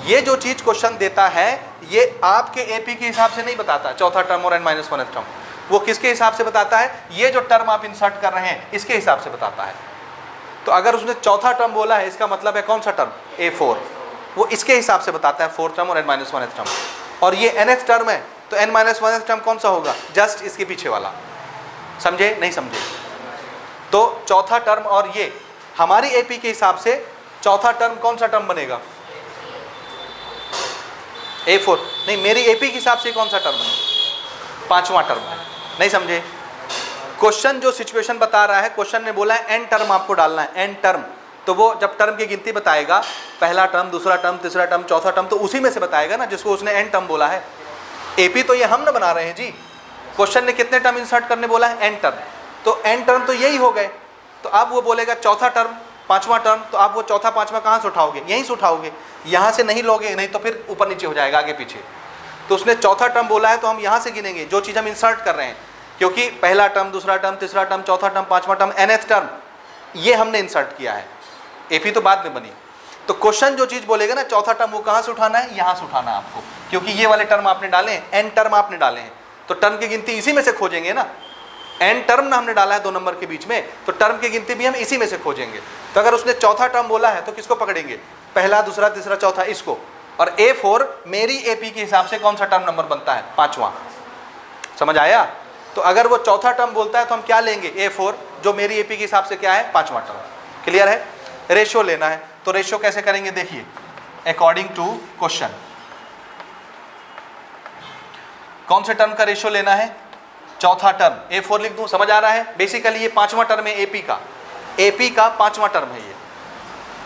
ये जो चीज़ क्वेश्चन देता है ये आपके एपी के हिसाब से नहीं बताता, चौथा टर्म और n-1th टर्म। वो किसके हिसाब से बताता है? ये जो टर्म आप इंसर्ट कर रहे हैं इसके हिसाब से बताता है। तो अगर उसने चौथा टर्म बोला है, इसका मतलब है कौन सा टर्म? A4, वो इसके हिसाब से बताता है, फोर्थ टर्म और n-1th टर्म। और ये nth टर्म है, तो n-1th टर्म कौन सा होगा? जस्ट इसके पीछे वाला। समझे नहीं समझे? तो चौथा टर्म और ये हमारी एपी के हिसाब से चौथा टर्म कौन सा टर्म बनेगा? A4 नहीं, मेरी एपी के हिसाब से कौन सा टर्म है? पांचवा टर्म है। नहीं समझे? क्वेश्चन जो सिचुएशन बता रहा है, क्वेश्चन ने बोला है n टर्म आपको डालना है, n टर्म। तो वो जब टर्म की गिनती बताएगा, पहला टर्म, दूसरा टर्म, तीसरा टर्म, चौथा टर्म, तो उसी में से बताएगा ना जिसको उसने n टर्म बोला है। एपी तो ये हम ना बना रहे हैं जी, क्वेश्चन ने कितने टर्म इंसर्ट करने बोला है? n term. तो n टर्म तो यही हो गए। तो अब वो बोलेगा चौथा टर्म, पांचवा टर्म, तो आप वो चौथा पांचवा कहाँ से उठाओगे? यहीं से उठाओगे, यहाँ से नहीं लोगे, नहीं तो फिर ऊपर नीचे हो जाएगा, आगे पीछे। तो उसने चौथा टर्म बोला है तो हम यहाँ से गिनेंगे जो चीज़ हम इंसर्ट कर रहे हैं, क्योंकि पहला टर्म, दूसरा टर्म, तीसरा टर्म, चौथा टर्म, पांचवा टर्म, nth टर्म, ये हमने इंसर्ट किया है। एपी तो बाद में बनी। तो क्वेश्चन जो चीज़ बोलेगा ना चौथा टर्म, वो कहाँ से उठाना है? यहाँ से उठाना है आपको, क्योंकि ये वाले टर्म आपने डाले हैं, n टर्म आपने डाले हैं, तो टर्म की गिनती इसी में से खोजेंगे ना। n टर्म ना हमने डाला है 2 नंबर के बीच में, तो टर्म की गिनती भी हम इसी में से खोजेंगे। तो अगर उसने चौथा टर्म बोला है तो किसको पकड़ेंगे? पहला, दूसरा, तीसरा, चौथा, इसको। और A4 मेरी एपी के हिसाब से कौन सा टर्म नंबर बनता है? पांचवा। समझ आया? तो अगर वो चौथा टर्म बोलता है तो हम क्या लेंगे? A4, जो मेरी एपी के हिसाब से क्या है? पांचवा टर्म। क्लियर है? रेशियो लेना है, तो रेशियो कैसे करेंगे? देखिए, अकॉर्डिंग टू क्वेश्चन कौन से टर्म का रेशियो लेना है? चौथा टर्म। A4 लिख दूं, समझ आ रहा है? बेसिकली ये पांचवा टर्म है एपी का, एपी का पांचवा टर्म है ये।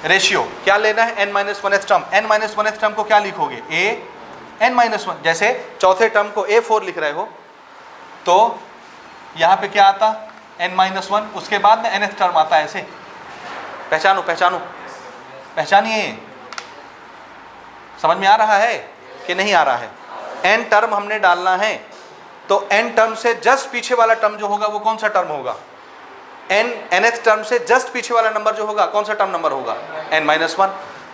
रेशियो क्या लेना है? n-1th term. n-1th टर्म को क्या लिखोगे? a n-1। जैसे चौथे टर्म को A4 लिख रहे हो तो यहाँ पे क्या आता? n-1, उसके बाद में nth टर्म आता है। ऐसे पहचानो, पहचानो, पहचानिए। समझ में आ रहा है कि नहीं आ रहा है? n टर्म हमने डालना है, तो n टर्म से जस्ट पीछे वाला टर्म जो होगा वो कौन सा टर्म होगा? nth टर्म से जस्ट पीछे वाला नंबर जो होगा कौन सा टर्म नंबर होगा? n-1।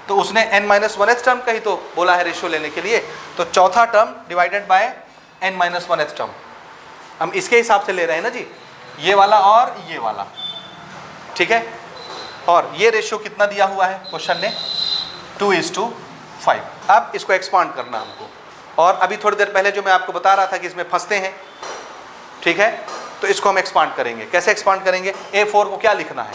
तो उसने n-1th टर्म का ही तो बोला है रेशियो लेने के लिए, तो चौथा term divided by n-1th term. हम इसके हिसाब से ले रहे हैं ना जी, ये वाला और ये वाला। ठीक है? और ये रेशियो कितना दिया हुआ है क्वेश्चन ने? 2:5। अब इसको एक्सपांड करना हमको, और अभी थोड़ी देर पहले जो मैं आपको बता रहा था कि इसमें फंसते हैं, ठीक है, तो इसको हम एक्सपांड करेंगे। कैसे एक्सपांड करेंगे? A4 को क्या लिखना है?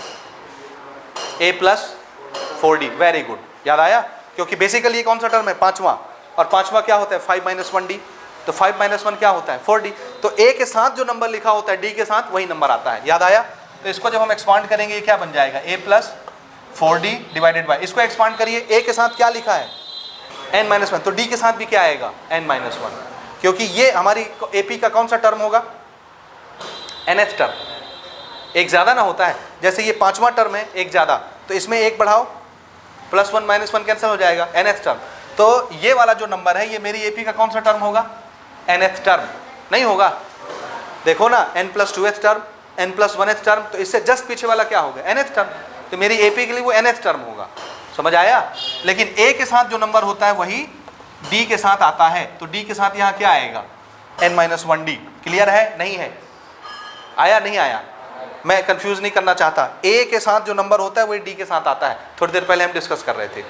A+4D। वेरी गुड, याद आया? क्योंकि बेसिकली ये कौन सा टर्म है? पांचवा, और पांचवा क्या होता है? 5-1D। तो 5-1 क्या होता है? 4D। तो A के साथ जो नंबर लिखा होता है D के साथ वही नंबर आता है। याद आया? तो इसको जब हम एक्सपांड करेंगे ये क्या बन जाएगा? A+4D डिवाइडेड बाय, इसको एक्सपांड करिए, A के साथ क्या लिखा है? n-1। तो D के साथ भी क्या आएगा? n-1, क्योंकि ये हमारी AP का कौन सा टर्म होगा? nth term. एक ज़्यादा ना होता है, जैसे ये पांचवा टर्म है, एक ज़्यादा, तो इसमें एक बढ़ाओ, +1 -1 कैंसिल हो जाएगा, nth टर्म। तो ये वाला जो नंबर है ये मेरी एपी का कौन सा टर्म होगा? nth term. नहीं होगा? देखो ना, n+2th टर्म, n+1th टर्म, तो इससे जस्ट पीछे वाला क्या होगा? nth term. तो मेरी एपी के लिए वो nth टर्म होगा। समझ आया? लेकिन A के साथ जो नंबर होता है वही D के साथ आता है, तो D के साथ यहाँ क्या आएगा? n-1D। क्लियर है? नहीं है? आया नहीं आया? मैं कंफ्यूज नहीं करना चाहता। A के साथ जो नंबर होता है वही D के साथ आता है, थोड़ी देर पहले हम डिस्कस कर रहे थे।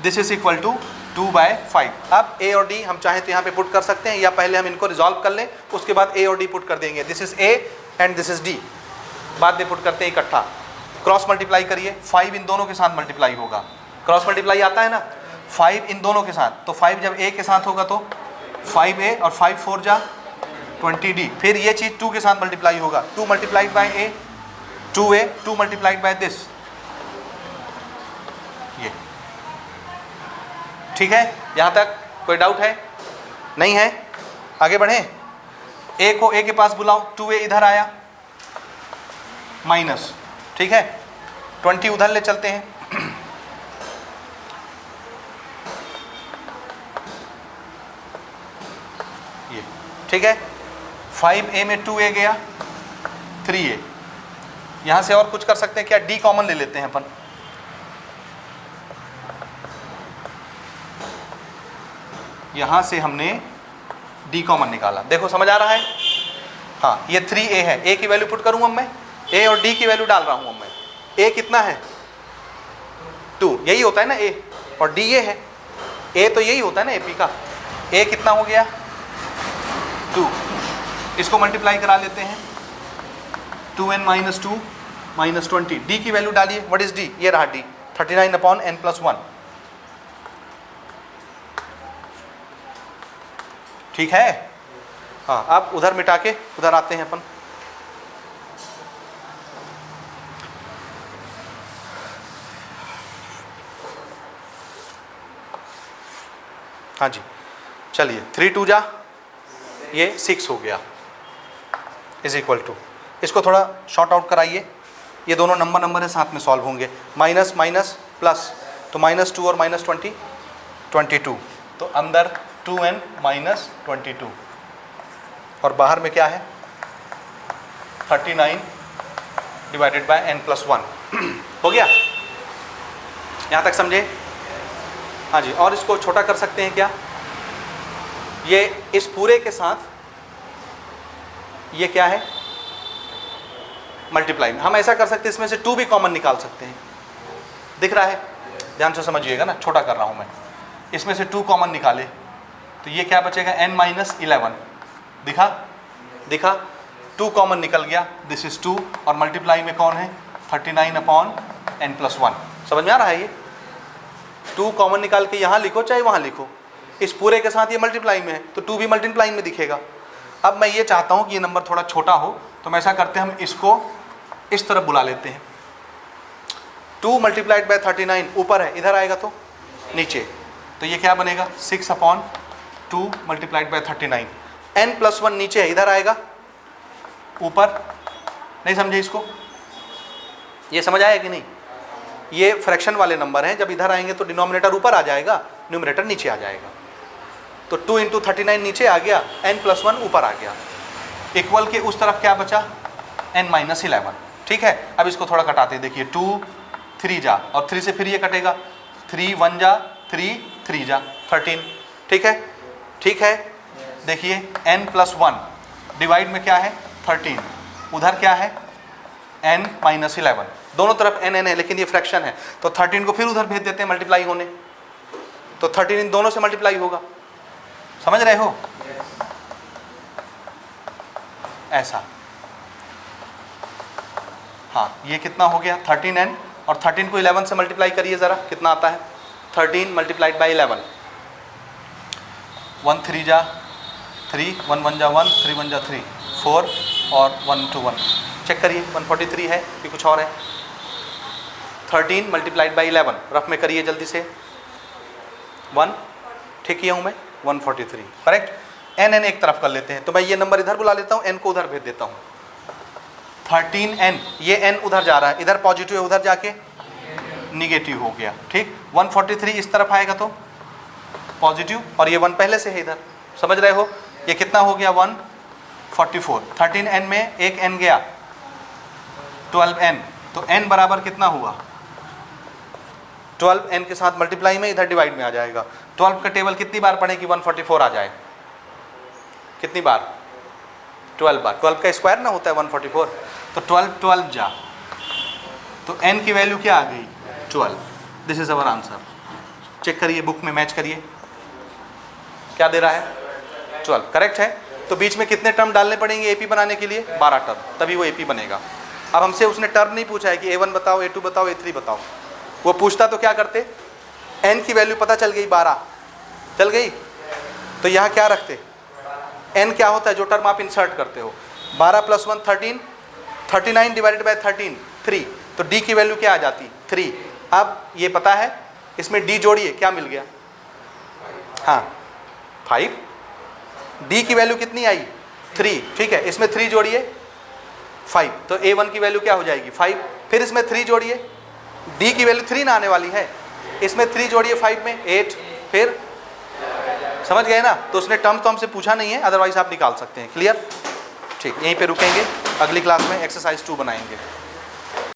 This is equal to 2/5। अब A और D हम चाहें तो यहाँ पे पुट कर सकते हैं, या पहले हम इनको रिजॉल्व कर लें, उसके बाद A और D पुट कर देंगे। This is A and this is D, बाद में पुट करते हैं इकट्ठा। क्रॉस मल्टीप्लाई करिए, 5 इन दोनों के साथ मल्टीप्लाई होगा। क्रॉस मल्टीप्लाई आता है ना? 5 इन दोनों के साथ, तो 5 जब A के साथ होगा तो 5A, और 5 4 जा 20D। फिर ये चीज़ 2 के साथ मल्टीप्लाई होगा, 2 multiplied by A, 2A, 2 multiplied by this. ये ठीक है? यहाँ तक कोई डाउट है? नहीं है? आगे बढ़ें। A को A के पास बुलाओ, 2A इधर आया, माइनस, ठीक है, 20 उधर ले चलते हैं। ये ठीक है? 5A में 2A गया, 3A। यहाँ से और कुछ कर सकते हैं क्या? D कॉमन ले लेते हैं अपन। यहाँ से हमने D कॉमन निकाला। देखो समझ आ रहा है? हाँ ये 3a है, a की वैल्यू पुट करूँगा मैं, a और d की वैल्यू डाल रहा हूँ मैं। a कितना है 2, यही होता है ना a, और d ये है, a तो यही होता है ना AP का। a कितना हो गया 2, इसको मल्टीप्लाई करा लेते हैं 2n - 2 - 20, d की वैल्यू डालिए, व्हाट इज d, ये रहा d 39/n+1, ठीक है। हाँ अब उधर मिटा के उधर आते हैं अपन। हाँ जी चलिए 3 2 जा, ये 6 हो गया, इज इक्वल टू, इसको थोड़ा शॉर्ट आउट कराइए, ये दोनों नंबर है साथ में सॉल्व होंगे, माइनस माइनस प्लस, तो -2 और -20 22, तो अंदर 2n - 22 और बाहर में क्या है 39 डिवाइडेड बाय n+1 हो गया, यहाँ तक समझे। हाँ जी, और इसको छोटा कर सकते हैं क्या, ये इस पूरे के साथ ये क्या है मल्टीप्लाई, हम ऐसा कर सकते हैं इसमें से 2 भी कॉमन निकाल सकते हैं, दिख रहा है, ध्यान से समझिएगा ना, छोटा कर रहा हूँ मैं, इसमें से 2 कॉमन निकाले तो ये क्या बचेगा n - 11, दिखा 2 कॉमन निकल गया, दिस इज 2, और मल्टीप्लाई में कौन है 39/n+1, समझ में आ रहा है। ये 2 कॉमन निकाल के यहाँ लिखो चाहे वहाँ लिखो, इस पूरे के साथ ये मल्टीप्लाई में है तो 2 भी मल्टीप्लाई में दिखेगा। अब मैं ये चाहता हूँ कि ये नंबर थोड़ा छोटा हो, तो मैं ऐसा करते हैं, हम इसको इस तरफ बुला लेते हैं, 2 × 39 ऊपर है, इधर आएगा तो नीचे, तो ये क्या बनेगा 6/2 × 39, n+1 नीचे है, इधर आएगा ऊपर, नहीं समझे इसको, ये समझ आया कि नहीं, ये फ्रैक्शन वाले नंबर हैं, जब इधर आएंगे तो डिनोमिनेटर ऊपर आ जाएगा, न्यूमरेटर नीचे आ जाएगा, तो 2 × 39 नीचे आ गया, n+1 ऊपर आ गया, इक्वल के उस तरफ क्या बचा n - 11, ठीक है। अब इसको थोड़ा कटाते, देखिए 2 3 जा, और 3 से फिर ये कटेगा, 3 1 जा 3 3 जा 13, ठीक है। देखिए n+1 डिवाइड में क्या है 13, उधर क्या है n - 11, दोनों तरफ n है, लेकिन ये फ्रैक्शन है, तो 13 को फिर उधर भेज देते हैं मल्टीप्लाई होने, तो 13 इन दोनों से मल्टीप्लाई होगा, समझ रहे हो, ऐसा। हाँ ये कितना हो गया 13n, और 13 को 11 से मल्टीप्लाई करिए ज़रा, कितना आता है 13 × 11, 1 3 जा 3, 1 1 जा 1, 3 1 जा 3, 4 और 1 2 1, चेक करिए 143 है कि कुछ और है, 13 × 11 रफ में करिए जल्दी से, 1 ठीक किया हूँ मैं, 143 करेक्ट। n एक तरफ कर लेते हैं, तो मैं ये नंबर इधर बुला लेता हूँ, n को उधर भेज देता हूँ, 13n, ये n उधर जा रहा है, इधर पॉजिटिव है, उधर जाके निगेटिव हो गया, ठीक। 143 इस तरफ आएगा तो पॉजिटिव, और ये 1 पहले से है इधर, समझ रहे हो, ये कितना हो गया 144, 13n में एक n गया 12n, तो n बराबर कितना हुआ 12n के साथ मल्टीप्लाई में इधर डिवाइड में आ जाएगा, 12 का टेबल कितनी बार पढ़े कि 144 आ जाए, कितनी बार 12 बार, 12 का स्क्वायर ना होता है 144, तो 12 जा, तो n की वैल्यू क्या आ गई 12, this is our answer, check करिए बुक में, मैच करिए क्या दे रहा है 12, करेक्ट है। तो बीच में कितने टर्म डालने पड़ेंगे AP बनाने के लिए 12 टर्म, तभी वो AP बनेगा। अब हमसे उसने टर्म नहीं पूछा है कि A1 बताओ, A2 बताओ, A3 बताओ, वो पूछता तो क्या करते, n की वैल्यू पता चल गई 12 चल गई, तो यहाँ क्या रखते, n क्या होता है जो टर्म आप इंसर्ट करते हो, 12 + 1 13, 39 डिवाइडेड बाय 13 3, तो d की वैल्यू क्या आ जाती 3। अब ये पता है, इसमें d जोड़िए क्या मिल गया, हाँ 5, d की वैल्यू कितनी आई 3, ठीक है, इसमें 3 जोड़िए 5, तो A1 की वैल्यू क्या हो जाएगी 5, फिर इसमें 3 जोड़िए, d की वैल्यू 3 ना आने वाली है, इसमें 3 जोड़िए 5 में 8, फिर समझ गए ना, तो उसने टर्म तो हमसे पूछा नहीं है, अदरवाइज आप निकाल सकते हैं, क्लियर, ठीक। यहीं पे रुकेंगे, अगली क्लास में एक्सरसाइज 2 बनाएंगे।